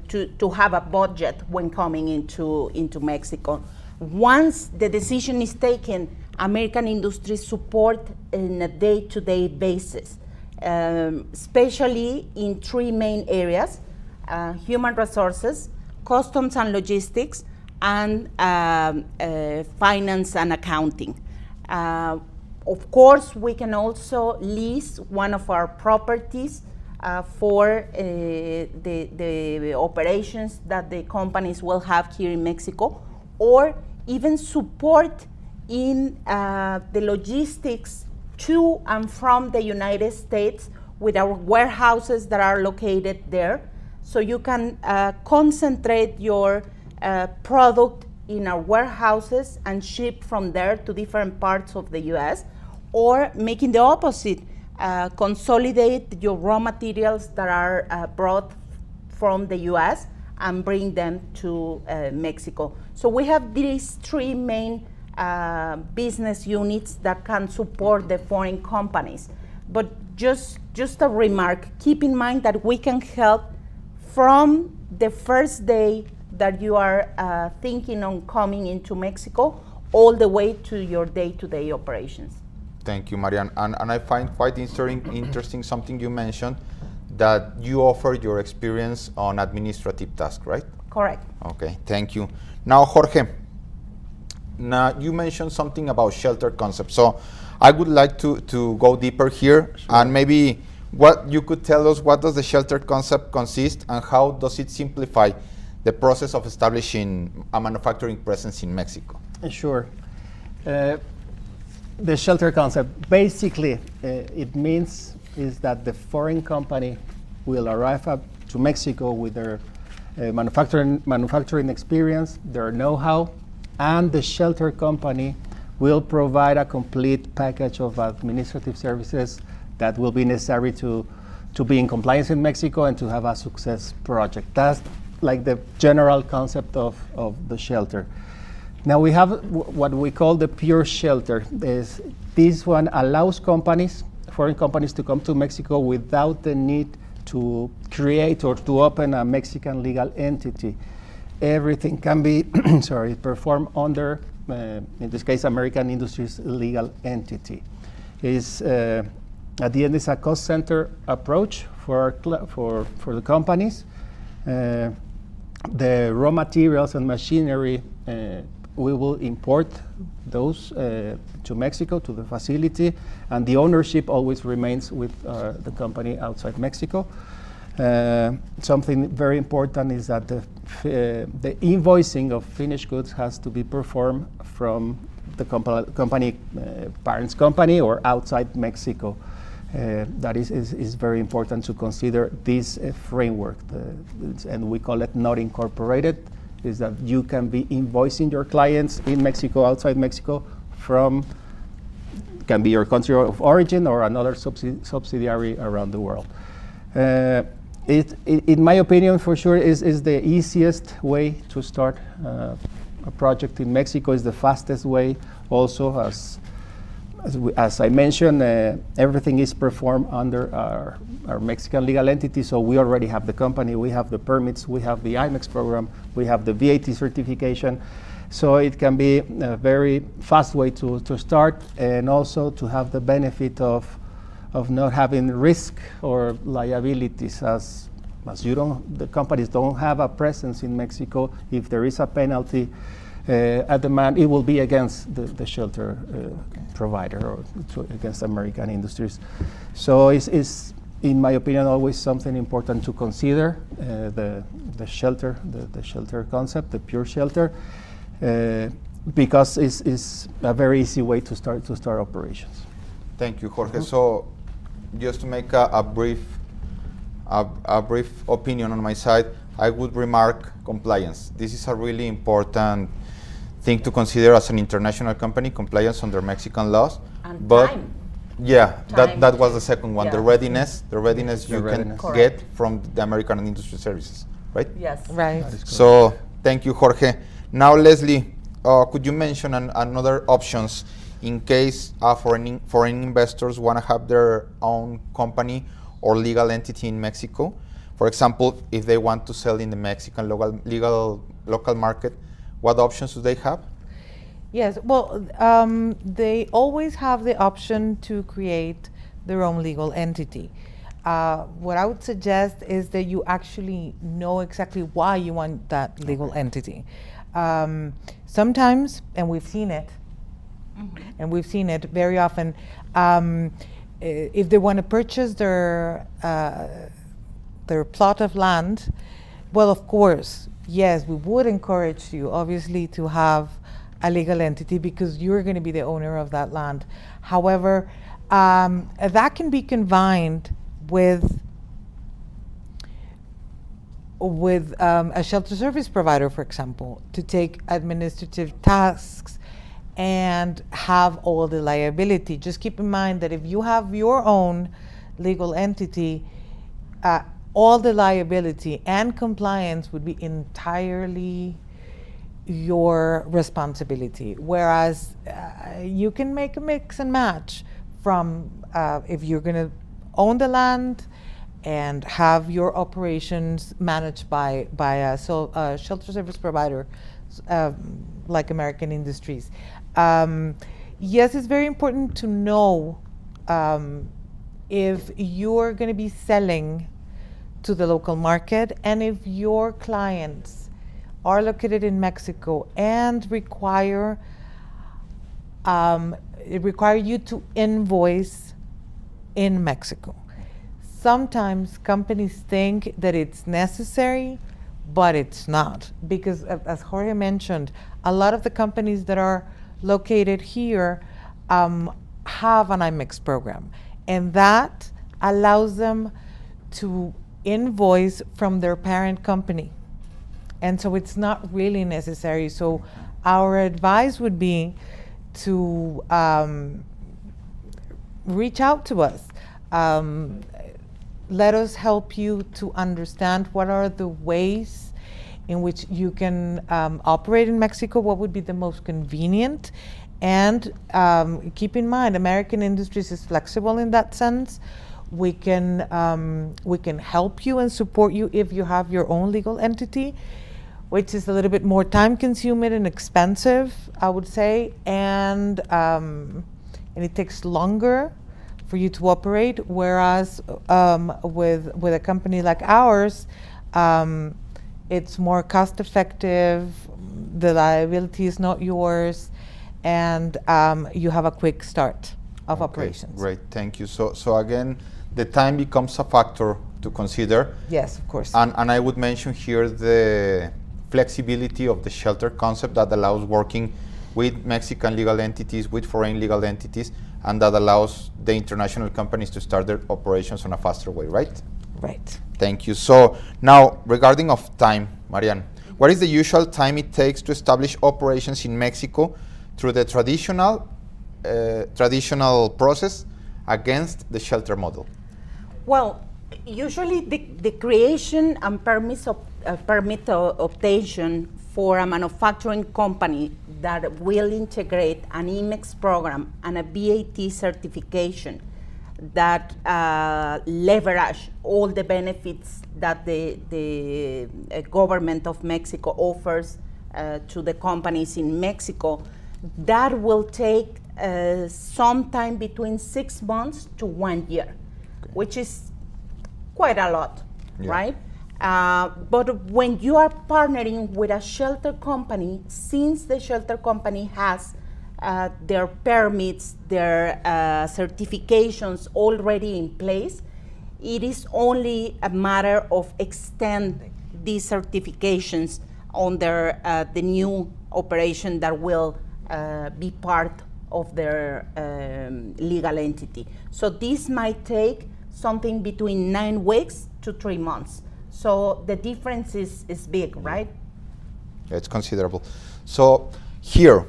to have a budget when coming into Mexico. Once the decision is taken, American industries support in a day-to-day basis, especially in three main areas: human resources, customs and logistics, and finance and accounting. Of course, we can also lease one of our properties for the operations that the companies will have here in Mexico, or even support in the logistics to and from the United States with our warehouses that are located there. So you can concentrate your product in our warehouses and ship from there to different parts of the US, or making the opposite, consolidate your raw materials that are brought from the US and bring them to Mexico. So we have these three main business units that can support the foreign companies. But just a remark, keep in mind that we can help from the first day that you are thinking on coming into Mexico all the way to your day-to-day operations. Thank you, Marian. And I find quite interesting something you mentioned, that you offer your experience on administrative tasks, right? Correct. Okay, thank you. Now, Jorge, now you mentioned something about shelter concept. So I would like to go deeper here, and maybe what you could tell us, what does the shelter concept consist and how does it simplify the process of establishing a manufacturing presence in Mexico? Sure. The shelter concept, basically, it means is that the foreign company will arrive up to Mexico with their manufacturing experience, their know-how, and the shelter company will provide a complete package of administrative services that will be necessary to be in compliance in Mexico and to have a success project. That's like the general concept of the shelter. Now we have what we call the pure shelter. This one allows foreign companies to come to Mexico without the need to create or to open a Mexican legal entity. Everything can be performed under, in this case, American Industries legal entity. At the end, it's a cost center approach for the companies. The raw materials and machinery, we will import those to Mexico, to the facility, and the ownership always remains with the company outside Mexico. Something very important is that the invoicing of finished goods has to be performed from the company parent's company or outside Mexico. That is very important to consider this framework, and we call it not incorporated, is that you can be invoicing your clients in Mexico, outside Mexico, from, can be your country of origin or another subsidiary around the world. In my opinion, for sure, is the easiest way to start a project in Mexico, is the fastest way. Also, as I mentioned, everything is performed under our Mexican legal entity, so we already have the company, we have the permits, we have the IMMEX program, we have the VAT certification, so it can be a very fast way to start, and also to have the benefit of not having risk or liabilities, as the companies don't have a presence in Mexico. If there is a penalty at demand, it will be against the shelter provider or against American Industries. So it's in my opinion, always something important to consider, the shelter concept, the pure shelter, because it's a very easy way to start operations. Thank you, Jorge. So just to make a brief opinion on my side, I would remark compliance. This is a really important thing to consider as an international company, compliance under Mexican laws. And but time. Yeah, Time. that was the second one. Yeah. The readiness you can Correct. get from the American Industry Services, right? Yes. Right. So thank you, Jorge. Now, Leslie, could you mention another options in case foreign investors want to have their own company or legal entity in Mexico? For example, if they want to sell in the Mexican local market, what options do they have? Yes, well, they always have the option to create their own legal entity. What I would suggest is that you actually know exactly why you want that legal entity. Sometimes, and we've seen it, and we've seen it very often, if they want to purchase their plot of land, well, of course, yes, we would encourage you, obviously, to have a legal entity because you're going to be the owner of that land. However, that can be combined with a shelter service provider, for example, to take administrative tasks and have all the liability. Just keep in mind that if you have your own legal entity, all the liability and compliance would be entirely your responsibility. Whereas you can make a mix and match from if you're going to own the land and have your operations managed by a shelter service provider like American Industries. Yes, it's very important to know if you're going to be selling to the local market and if your clients are located in Mexico and require you to invoice in Mexico. Sometimes companies think that it's necessary, but it's not, because as Jorge mentioned, a lot of the companies that are located here have an IMMEX program, and that allows them to invoice from their parent company. And so it's not really necessary. So our advice would be to reach out to us. Let us help you to understand what are the ways in which you can operate in Mexico, what would be the most convenient. And keep in mind, American Industries is flexible in that sense. We can help you and support you if you have your own legal entity, which is a little bit more time consuming and expensive, I would say, and it takes longer for you to operate. Whereas with a company like ours, it's more cost effective, the liability is not yours, and you have a quick start of operations. Great, thank you. So again, the time becomes a factor to consider. Yes, of course. And I would mention here the flexibility of the shelter concept that allows working with Mexican legal entities, with foreign legal entities, and that allows the international companies to start their operations on a faster way, right? Right. Thank you. So now, regarding of time, Marian, what is the usual time it takes to establish operations in Mexico through the traditional process against the shelter model? Well, usually the creation and permit obtaintion for a manufacturing company that will integrate an IMMEX program and a VAT certification that leverage all the benefits that the government of Mexico offers to the companies in Mexico, that will take sometime between 6 months to 1 year, which is quite a lot, right? But when you are partnering with a shelter company, since the shelter company has their permits, their certifications already in place, it is only a matter of extend these certifications on their the new operation that will be part of their legal entity. So this might take something between 9 weeks to 3 months. So the difference is big, right? It's considerable. So here,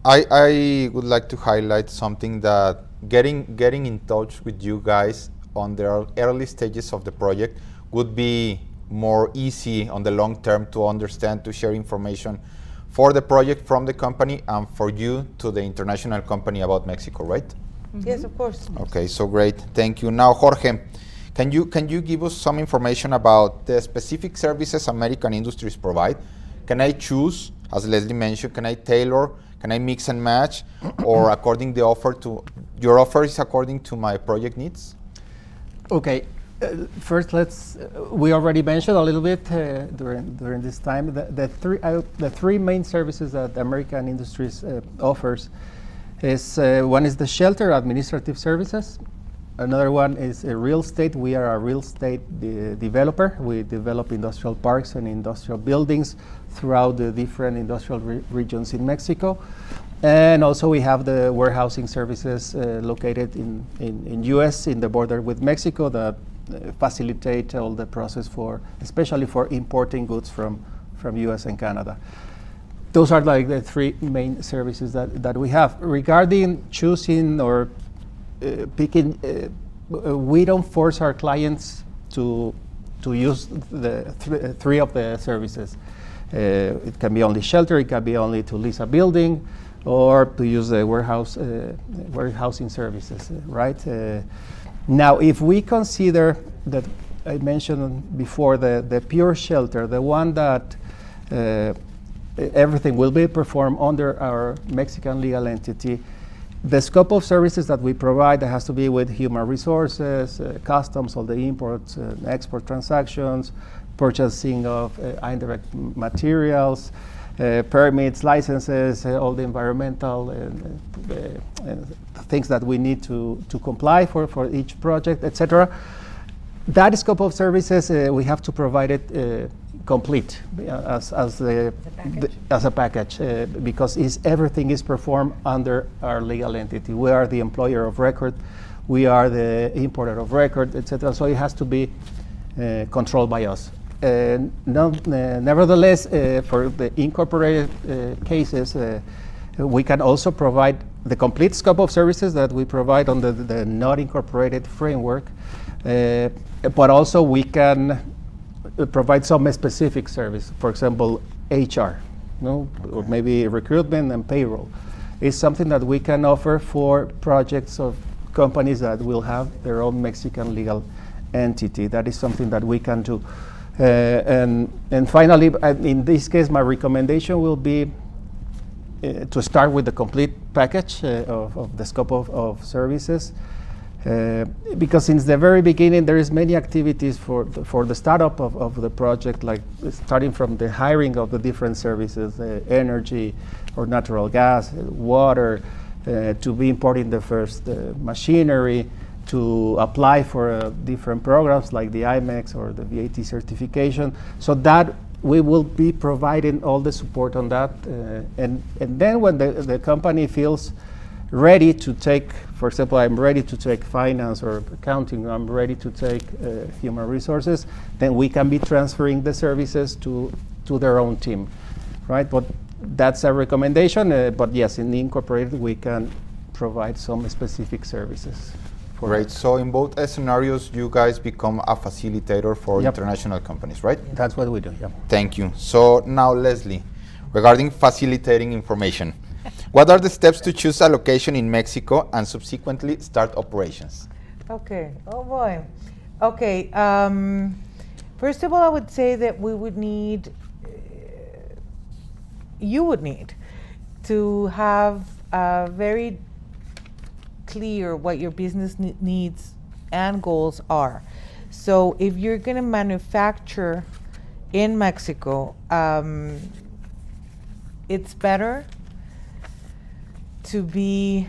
I would like to highlight something that getting in touch with you guys on the early stages of the project would be more easy on the long term to understand, to share information for the project from the company and for you to the international company about Mexico, right? Mm-hmm. Yes, of course. Okay, so great, thank you. Now, Jorge, can you give us some information about the specific services American Industries provide? Can I choose, as Leslie mentioned, can I tailor, can I mix and match, or according the offer to, your offer is according to my project needs? Okay, first we already mentioned a little bit during this time, the three main services that American Industries offers is, one is the shelter administrative services, Another one is real estate. We are a real estate developer. We develop industrial parks and industrial buildings throughout the different industrial regions in Mexico. And also we have the warehousing services located in US in the border with Mexico that facilitate all the process especially for importing goods from US and Canada. Those are like the three main services that we have. Regarding choosing or picking, we don't force our clients to use the three of the services. It can be only shelter, it can be only to lease a building, or to use the warehousing services, right? Now, if we consider that I mentioned before the pure shelter, the one that everything will be performed under our Mexican legal entity, the scope of services that we provide that has to be with human resources, customs, all the imports and export transactions, purchasing of indirect materials, permits, licenses, all the environmental things that we need to comply for each project, etc. That scope of services, we have to provide it complete as a package because everything is performed under our legal entity. We are the employer of record, we are the importer of record, etc. So it has to be controlled by us. Nevertheless, for the incorporated cases, we can also provide the complete scope of services that we provide under the not incorporated framework, but also we can provide some specific service, for example, HR, or maybe recruitment and payroll. It's something that we can offer for projects of companies that will have their own Mexican legal entity. That is something that we can do. And finally, in this case, my recommendation will be to start with the complete package of the scope of services. Because since the very beginning, there is many activities for the startup of the project, like starting from the hiring of the different services, energy or natural gas, water, to be importing the first machinery, to apply for different programs like the IMMEX or the VAT certification, so that we will be providing all the support on that. And then when the company feels ready to take, for example, I'm ready to take finance or accounting, I'm ready to take human resources, then we can be transferring the services to their own team, right? But that's a recommendation, but yes, in the incorporated, we can provide some specific services. Great. So in both scenarios, you guys become a facilitator for Yep. international companies, right? That's what we do, yeah. Thank you. So now, Leslie, regarding facilitating information, what are the steps to choose a location in Mexico and subsequently start operations? Okay. Oh boy. Okay. First of all, I would say that we would need, you would need to have very clear what your business needs and goals are. So if you're going to manufacture in Mexico, it's better to be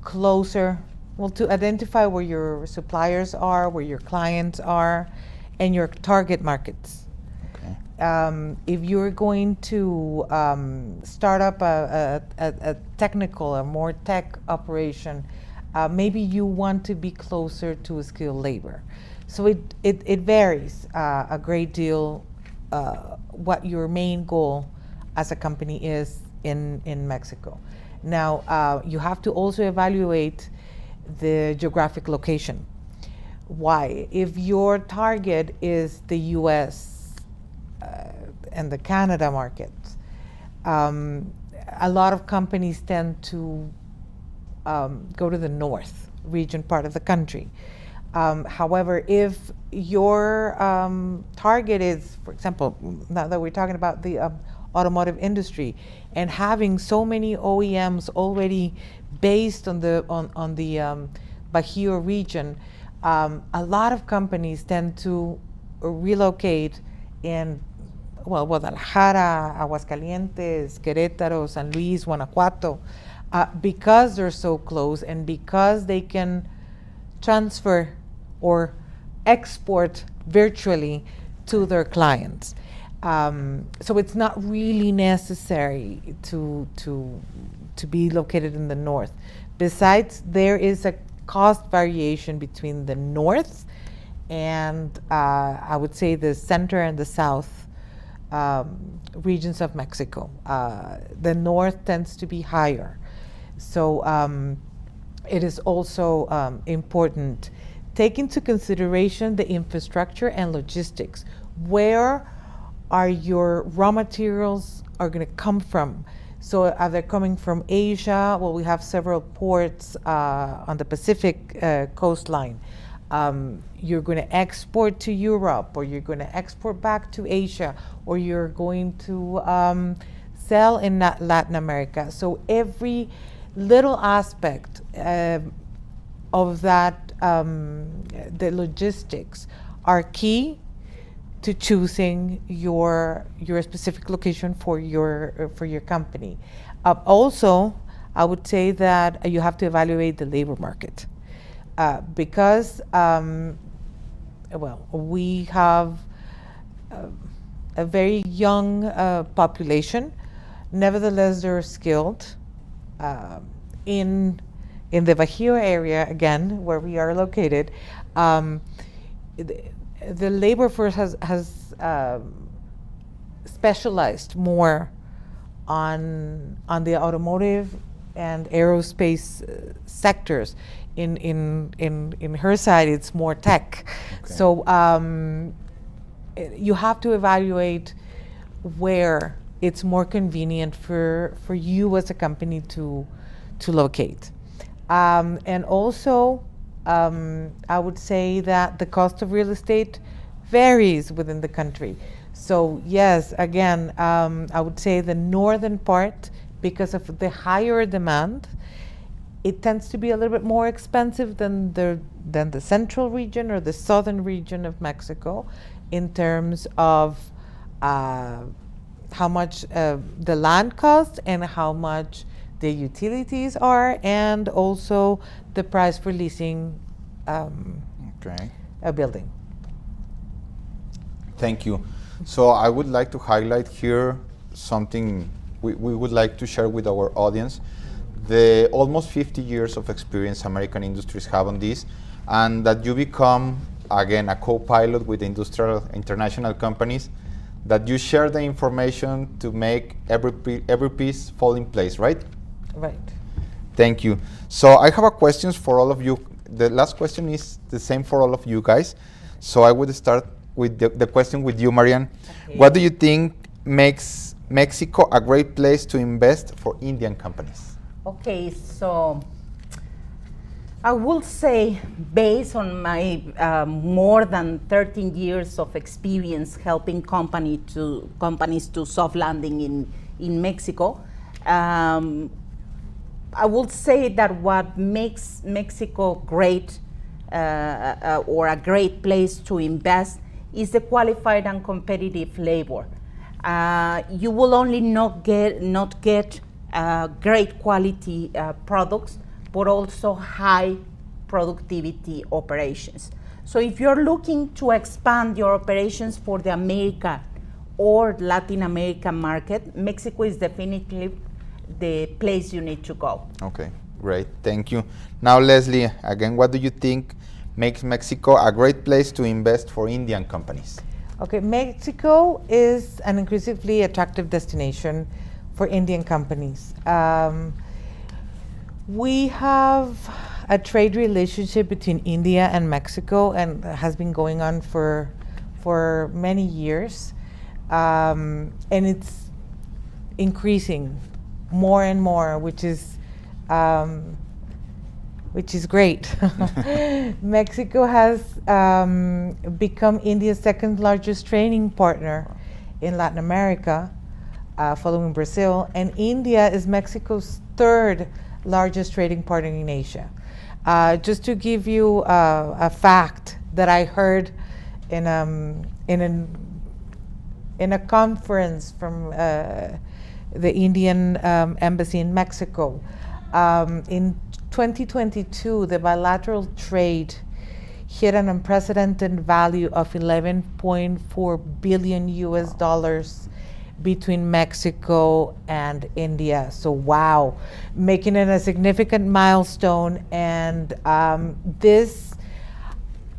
closer, well, to identify where your suppliers are, where your clients are, and your target markets. Okay. If you're going to start up a technical, a more tech operation, maybe you want to be closer to skilled labor. So it varies a great deal what your main goal as a company is in Mexico. Now, you have to also evaluate the geographic location. Why? If your target is the US and the Canada market, a lot of companies tend to go to the north region part of the country. However, if your target is, for example, now that we're talking about the automotive industry and having so many OEMs already based on the Bajío region, a lot of companies tend to relocate in, well, Guadalajara, Aguascalientes, Querétaro, San Luis, Guanajuato, because they're so close and because they can transfer or export virtually to their clients. So it's not really necessary to be located in the north. Besides, there is a cost variation between the north and I would say the center and the south regions of Mexico. The north tends to be higher. So it is also important. Take into consideration the infrastructure and logistics. Where are your raw materials are going to come from? So are they coming from Asia? Well, we have several ports on the Pacific coastline. You're going to export to Europe, or you're going to export back to Asia, or you're going to sell in Latin America. So every little aspect of that, the logistics, are key to choosing your specific location for your company. Also, I would say that you have to evaluate the labor market because we have a very young population. Nevertheless, they're skilled. In the Bajío area, again, where we are located, the labor force has specialized more on the automotive and aerospace sectors. In her side, it's more tech. Okay. So you have to evaluate where it's more convenient for you as a company to locate. And also, I would say that the cost of real estate varies within the country. So yes, again, I would say the northern part, because of the higher demand, it tends to be a little bit more expensive than the central region or the southern region of Mexico in terms of how much the land costs and how much the utilities are, and also the price for leasing a building. Thank you. So I would like to highlight here something we would like to share with our audience. The almost 50 years of experience American industries have on this, and that you become, again, a co-pilot with industrial international companies, that you share the information to make every piece fall in place, right? Right. Thank you. So I have a question for all of you. The last question is the same for all of you guys. So I would start with the question with you, Marianne. Okay. What do you think makes Mexico a great place to invest for Indian companies? Okay, so I will say, based on my more than 13 years of experience helping companies to soft landing in Mexico, I would say that what makes Mexico great or a great place to invest is the qualified and competitive labor. You will only not get great quality products, but also high productivity operations. So if you're looking to expand your operations for the American or Latin American market, Mexico is definitely the place you need to go. Okay, great, thank you. Now, Leslie, again, what do you think makes Mexico a great place to invest for Indian companies? Okay, Mexico is an increasingly attractive destination for Indian companies. We have a trade relationship between India and Mexico, and has been going on for many years, and it's increasing more and more, which is great. Mexico has become India's second largest trading partner in Latin America, following Brazil, and India is Mexico's third largest trading partner in Asia. Just to give you a fact that I heard in a conference from the Indian embassy in Mexico, in 2022, the bilateral trade hit an unprecedented value of 11.4 billion US dollars between Mexico and India. So wow, making it a significant milestone. And this,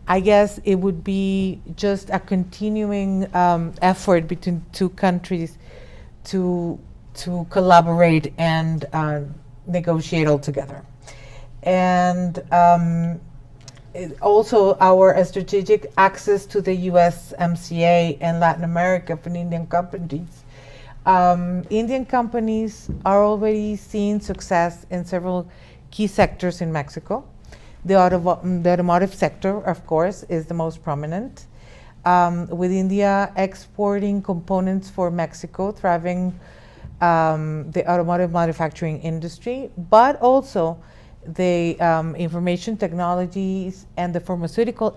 I guess it would be just a continuing effort between two countries to collaborate and negotiate all together. And also our strategic access to the USMCA and Latin America for Indian companies. Indian companies are already seeing success in several key sectors in Mexico. The automotive sector, of course, is the most prominent, with India exporting components for Mexico, thriving the automotive manufacturing industry, but also the information technologies and the pharmaceutical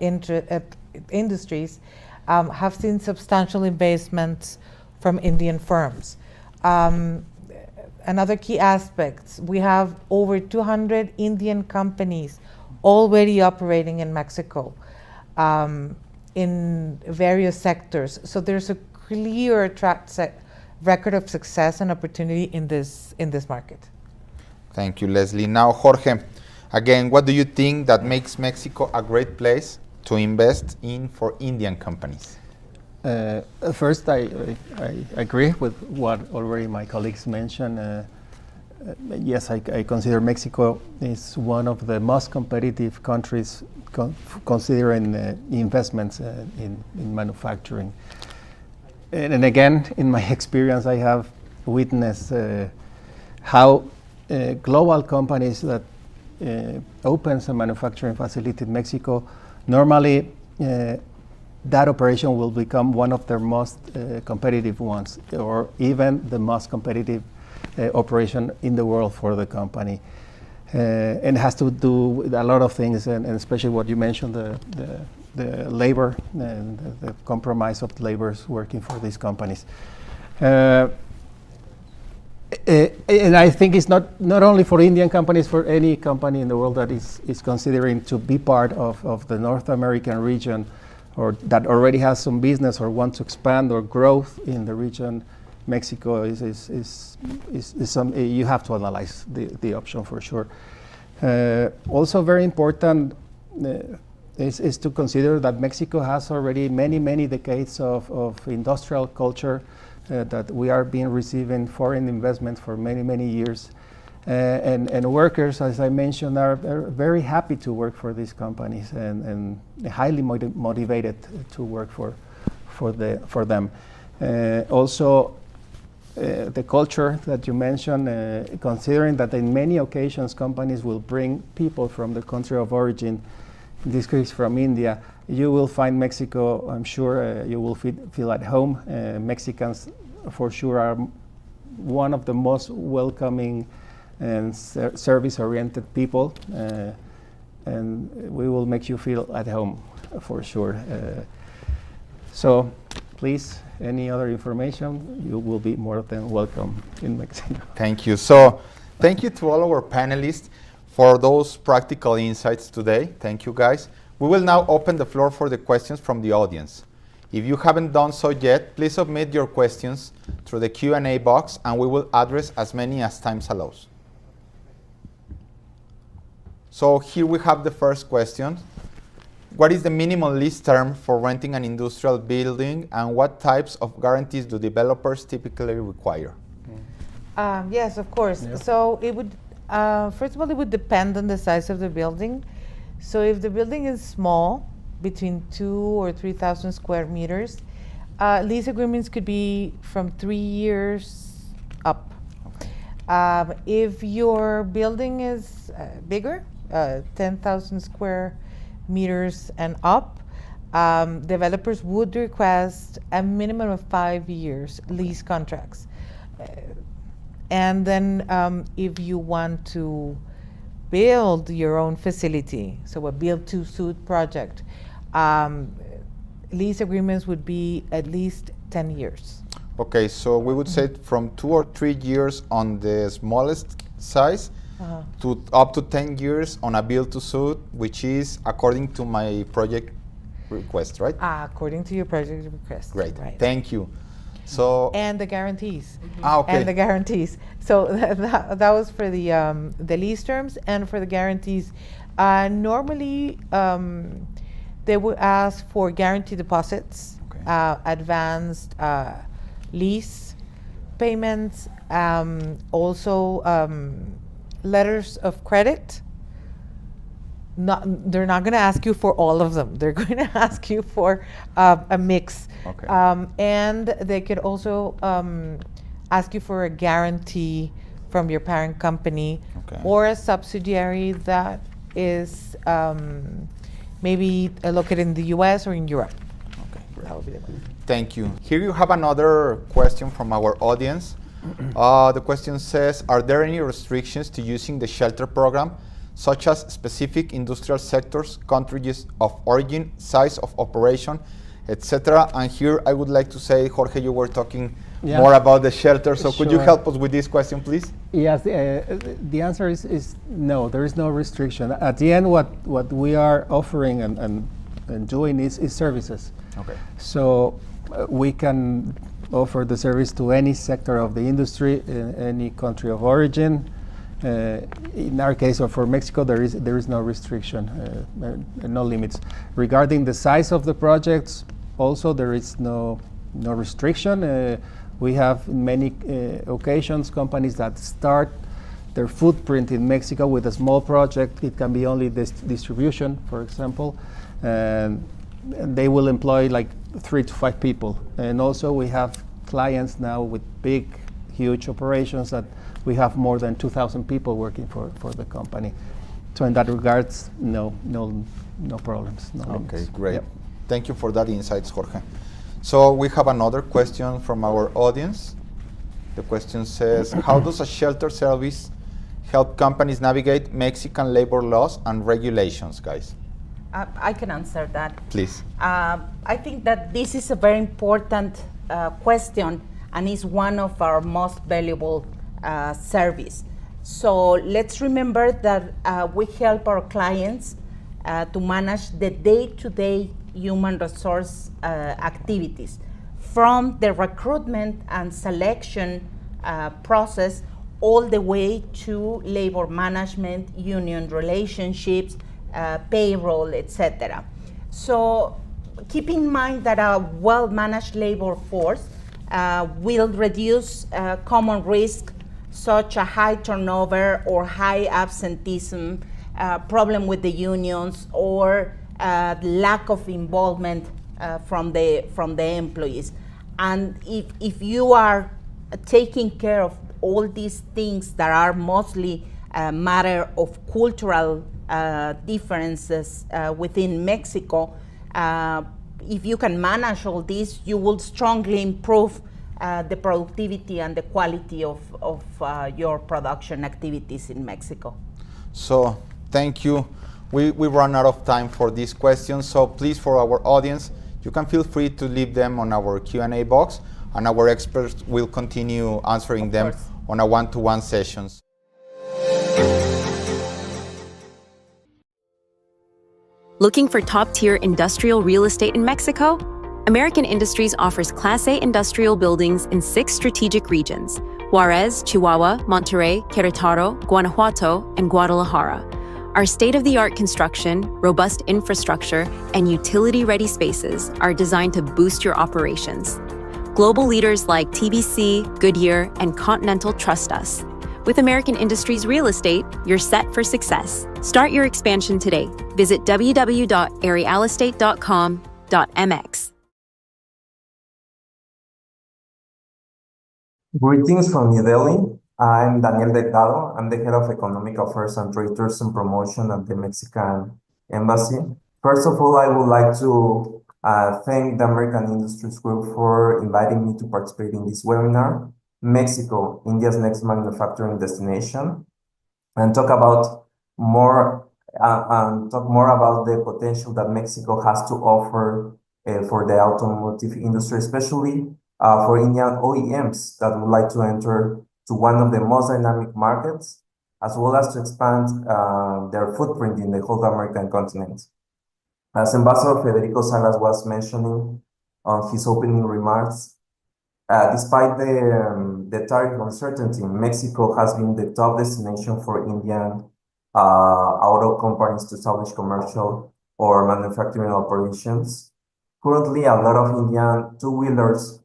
industries have seen substantial investments from Indian firms. Another key aspect, we have over 200 Indian companies already operating in Mexico in various sectors. So there's a clear record of success and opportunity in this market. Thank you, Leslie. Now, Jorge, again, what do you think that makes Mexico a great place to invest in for Indian companies? First, I agree with what already my colleagues mentioned. Yes, I consider Mexico is one of the most competitive countries considering investments in manufacturing. And again, in my experience, I have witnessed how global companies that opens a manufacturing facility in Mexico, normally that operation will become one of their most competitive ones, or even the most competitive operation in the world for the company. And it has to do with a lot of things, and especially what you mentioned, the labor and the compromise of laborers working for these companies. And I think it's not only for Indian companies, for any company in the world that is considering to be part of the North American region, or that already has some business or wants to expand or growth in the region. Mexico is some, you have to analyze the option for sure. Also very important is to consider that Mexico has already many decades of industrial culture, that we are being receiving foreign investment for many years. And workers, as I mentioned, are very happy to work for these companies and highly motivated to work for them. Also, the culture that you mentioned, considering that in many occasions companies will bring people from the country of origin, in this case from India, you will find Mexico, I'm sure you will feel at home. Mexicans for sure are one of the most welcoming and service-oriented people, and we will make you feel at home for sure. So please, any other information, you will be more than welcome in Mexico. Thank you. So thank you to all our panelists for those practical insights today. Thank you, guys. We will now open the floor for the questions from the audience. If you haven't done so yet, please submit your questions through the Q&A box, and we will address as many as time allows. So here we have the first question. What is the minimum lease term for renting an industrial building, and what types of guarantees do developers typically require? Yes, of course. Yeah. So it would, first of all, it would depend on the size of the building. So if the building is small, between 2,000 or 3,000 square meters, lease agreements could be from 3 years up. If your building is bigger, 10,000 square meters and up, developers would request a minimum of 5 years lease contracts. And then if you want to build your own facility, so a build-to-suit project, lease agreements would be at least 10 years. Okay, so we would say from 2 or 3 years on the smallest size, to up to 10 years on a build to suit, which is according to my project request, right? According to your project request. Great, Right. thank you. So And the guarantees. okay. And the guarantees. So that was for the lease terms and for the guarantees. Normally, they would ask for guarantee deposits, Okay. advanced lease payments, also letters of credit. They're not going to ask you for all of them. They're going to ask you for a mix. Okay. And they could also ask you for a guarantee from your parent company Okay. or a subsidiary that is maybe located in the US or in Europe. Okay, great. That would be the one. Thank you. Here you have another question from our audience. The question says, are there any restrictions to using the shelter program, such as specific industrial sectors, countries of origin, size of operation, etc.? And here I would like to say, Jorge, you were talking Yeah. more about the shelter, so could you Sure. help us with this question, please? Yes, the answer is no, there is no restriction. At the end, what we are offering and doing is services. Okay. So we can offer the service to any sector of the industry, in any country of origin. In our case, or for Mexico, there is no restriction, no limits. Regarding the size of the projects, also there is no restriction. We have in many occasions companies that start their footprint in Mexico with a small project. It can be only this distribution, for example, and they will employ like 3 to 5 people. And also we have clients now with big, huge operations that we have more than 2,000 people working for the company. So in that regards, no problems. No Okay, limits. great. Yep. Thank you for that insights, Jorge. So we have another question from our audience. The question says, how does a shelter service help companies navigate Mexican labor laws and regulations, guys? I can answer that. Please. I think that this is a very important question and is one of our most valuable service. So let's remember that we help our clients to manage the day-to-day human resource activities, from the recruitment and selection process all the way to labor management, union relationships, payroll, etc. So keep in mind that a well-managed labor force will reduce common risks such as high turnover or high absenteeism, problem with the unions, or lack of involvement from the employees. And if you are taking care of all these things that are mostly a matter of cultural differences within Mexico, if you can manage all this, you will strongly improve the productivity and the quality of your production activities in Mexico. So thank you. We run out of time for these questions, so please, for our audience, you can feel free to leave them on our Q&A box, and our experts will continue answering them on a one-to-one sessions. Looking for top-tier industrial real estate in Mexico? American Industries offers Class A industrial buildings in 6 strategic regions: Juarez, Chihuahua, Monterrey, Querétaro, Guanajuato, and Guadalajara. Our state-of-the-art construction, robust infrastructure, and utility-ready spaces are designed to boost your operations. Global leaders like TBC, Goodyear, and Continental trust us. With American Industries Real Estate, you're set for success. Start your expansion today. Visit www.arealestate.com.mx. Greetings from New Delhi. I'm Daniel Delgado. I'm the head of Economic Affairs and Trade Tourism Promotion at the Mexican Embassy. First of all, I would like to thank the American Industries Group for inviting me to participate in this webinar, Mexico, India's Next Manufacturing Destination, and talk more about the potential that Mexico has to offer for the automotive industry, especially for Indian OEMs that would like to enter to one of the most dynamic markets as well as to expand their footprint in the whole American continent. As Ambassador Federico Salas was mentioning on his opening remarks, despite the tariff uncertainty, Mexico has been the top destination for Indian auto companies to establish commercial or manufacturing operations. Currently, a lot of Indian two-wheelers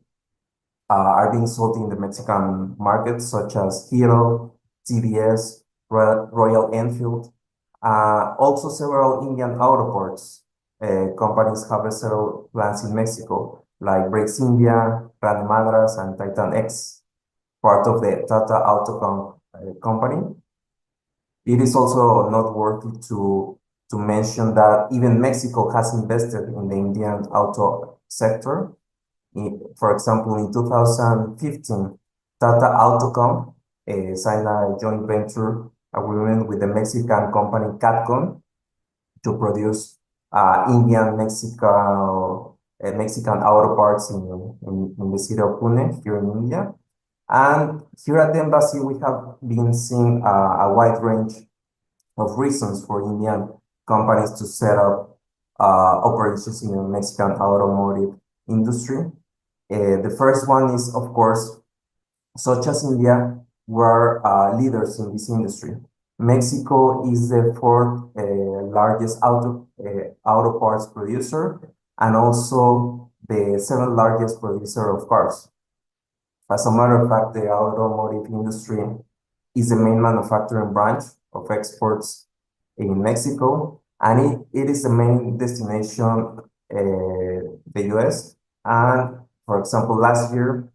are being sold in the Mexican market, such as Hero, TVS, Royal Enfield. Also, several Indian auto parts companies have several plants in Mexico, like Brakes India, Grande Madras, and Titan X, part of the Tata Auto company. It is also noteworthy to mention that even Mexico has invested in the Indian auto sector. For example, in 2015, Tata Autocom signed a joint venture agreement with the Mexican company Catcon to produce Mexican auto parts in the city of Pune, here in India. And here at the embassy, we have been seeing a wide range of reasons for Indian companies to set up operations in the Mexican automotive industry. The first one is, of course, such as India, we're leaders in this industry. Mexico is the fourth largest auto parts producer and also the seventh largest producer of cars. As a matter of fact, the automotive industry is the main manufacturing branch of exports in Mexico, and it is the main destination, the US. And for example, last year,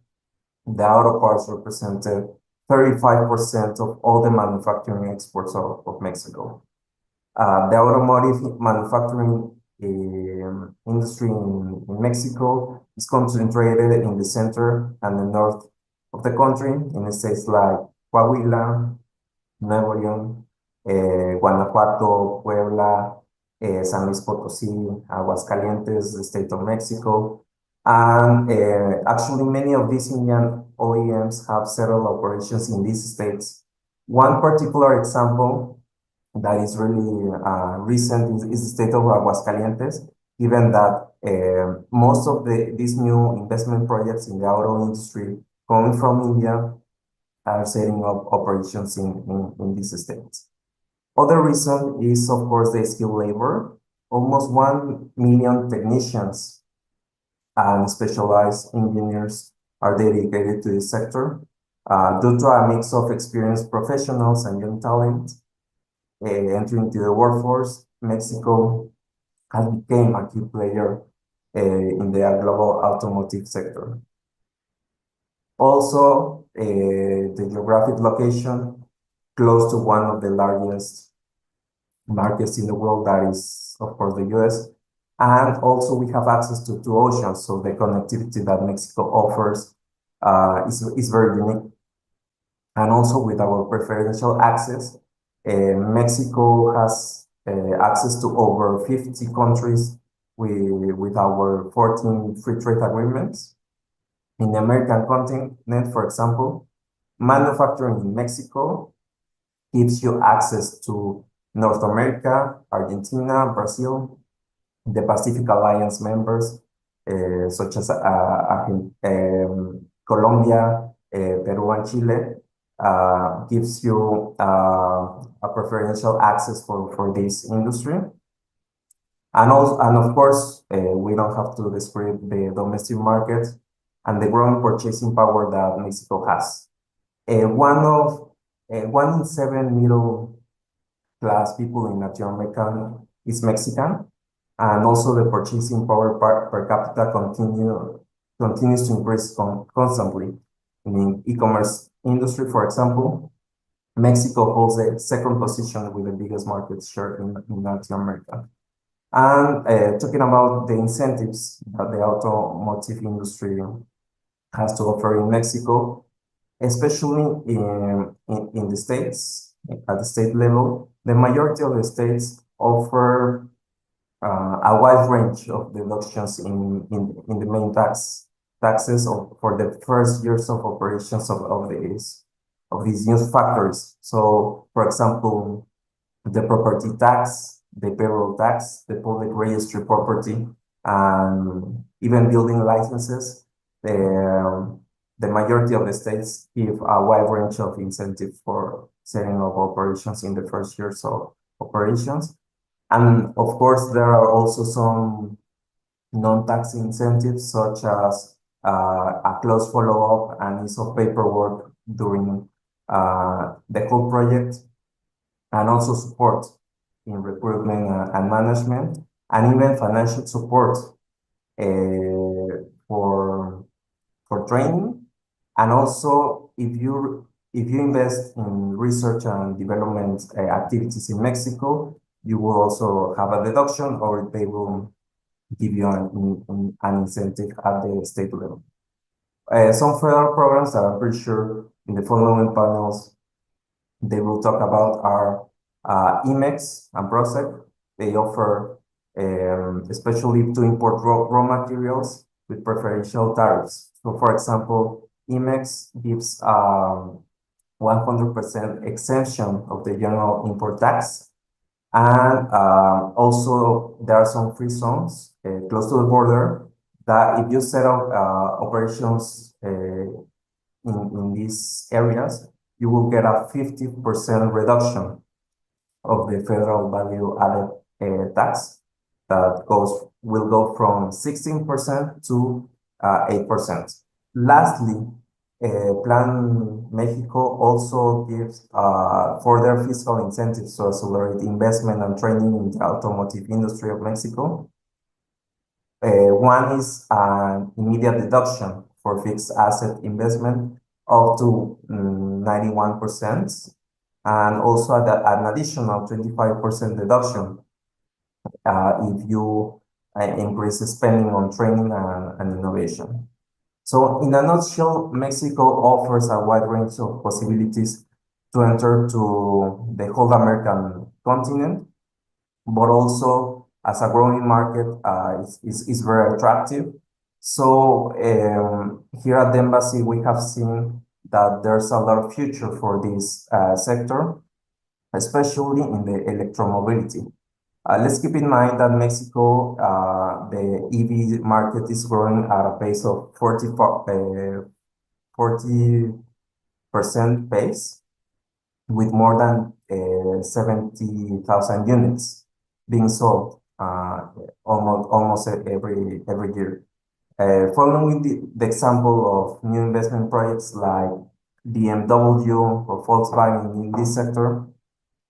the auto parts represented 35% of all the manufacturing exports of Mexico. The automotive manufacturing industry in Mexico is concentrated in the center and the north of the country, in states like Coahuila, Nuevo León, Guanajuato, Puebla, San Luis Potosí, Aguascalientes, the state of Mexico. And actually, many of these Indian OEMs have several operations in these states. One particular example that is really recent is the state of Aguascalientes, given that most of these new investment projects in the auto industry coming from India are setting up operations in these states. Other reason is, of course, the skilled labor. Almost 1 million technicians and specialized engineers are dedicated to this sector. Due to a mix of experienced professionals and young talent entering into the workforce, Mexico has become a key player in the global automotive sector. Also, the geographic location close to one of the largest markets in the world, that is, of course, the US. And also we have access to two oceans, so the connectivity that Mexico offers is very unique. And also with our preferential access, Mexico has access to over 50 countries with our 14 free trade agreements. In the American continent, for example, manufacturing in Mexico gives you access to North America, Argentina, Brazil, the Pacific Alliance members, such as Colombia, Peru, and Chile, gives you a preferential access for this industry. And of course, we don't have to describe the domestic market and the growing purchasing power that Mexico has. One in 7 middle class people in Latin America is Mexican, and also the purchasing power per capita continues to increase constantly. In the e-commerce industry, for example, Mexico holds the second position with the biggest market share in Latin America. And talking about the incentives that the automotive industry has to offer in Mexico, especially in the states, at the state level, the majority of the states offer a wide range of deductions in the main taxes for the first years of operations of these these new factors. So, for example, the property tax, the payroll tax, the public registry property, and even building licenses. The majority of the states give a wide range of incentives for setting up operations in the first years of operations. And of course, there are also some non-tax incentives, such as a close follow-up and ease of paperwork during the whole project, and also support in recruitment and management, and even financial support for training. And also, if you invest in research and development activities in Mexico, you will also have a deduction, or they will give you an incentive at the state level. Some federal programs that I'm pretty sure in the following panels they will talk about are IMMEX and PROSEC. They offer, especially to import raw materials, with preferential tariffs. So, for example, IMMEX gives 100% exemption of the general import tax. And also, there are some free zones close to the border that if you set up operations in these areas, you will get a 50% reduction of the federal value added tax that will go from 16% to 8%. Lastly, Plan Mexico also gives further fiscal incentives to accelerate investment and training in the automotive industry of Mexico. One is an immediate deduction for fixed asset investment up to 91%, and also an additional 25% deduction if you increase spending on training and innovation. So, in a nutshell, Mexico offers a wide range of possibilities to enter to the whole American continent, but also as a growing market is very attractive. So here at the embassy, we have seen that there's a lot of future for this sector, especially in the electromobility. Let's keep in mind that Mexico, the EV market is growing at a pace of 40% pace, with more than 70,000 units being sold almost every year. Following the example of new investment projects like BMW or Volkswagen in this sector,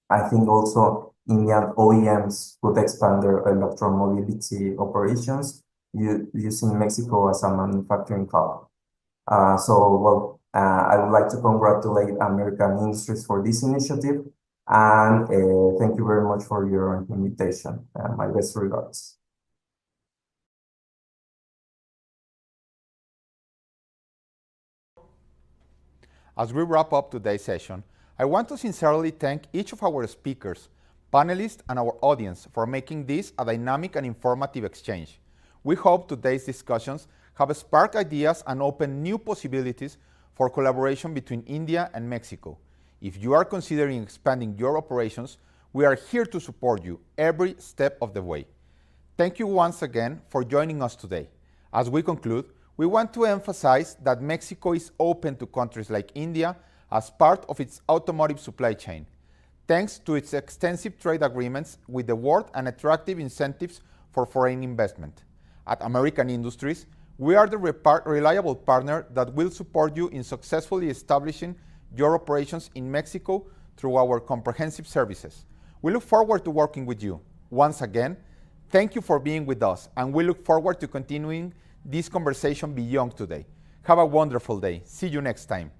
I think also Indian OEMs could expand their electromobility operations using Mexico as a manufacturing hub. I would like to congratulate American Industries for this initiative, and thank you very much for your invitation. My best regards. As we wrap up today's session, I want to sincerely thank each of our speakers, panelists, and our audience for making this a dynamic and informative exchange. We hope today's discussions have sparked ideas and opened new possibilities for collaboration between India and Mexico. If you are considering expanding your operations, we are here to support you every step of the way. Thank you once again for joining us today. As we conclude, we want to emphasize that Mexico is open to countries like India as part of its automotive supply chain, thanks to its extensive trade agreements with the world and attractive incentives for foreign investment. At American Industries, we are the reliable partner that will support you in successfully establishing your operations in Mexico through our comprehensive services. We look forward to working with you. Once again, thank you for being with us, and we look forward to continuing this conversation beyond today. Have a wonderful day. See you next time.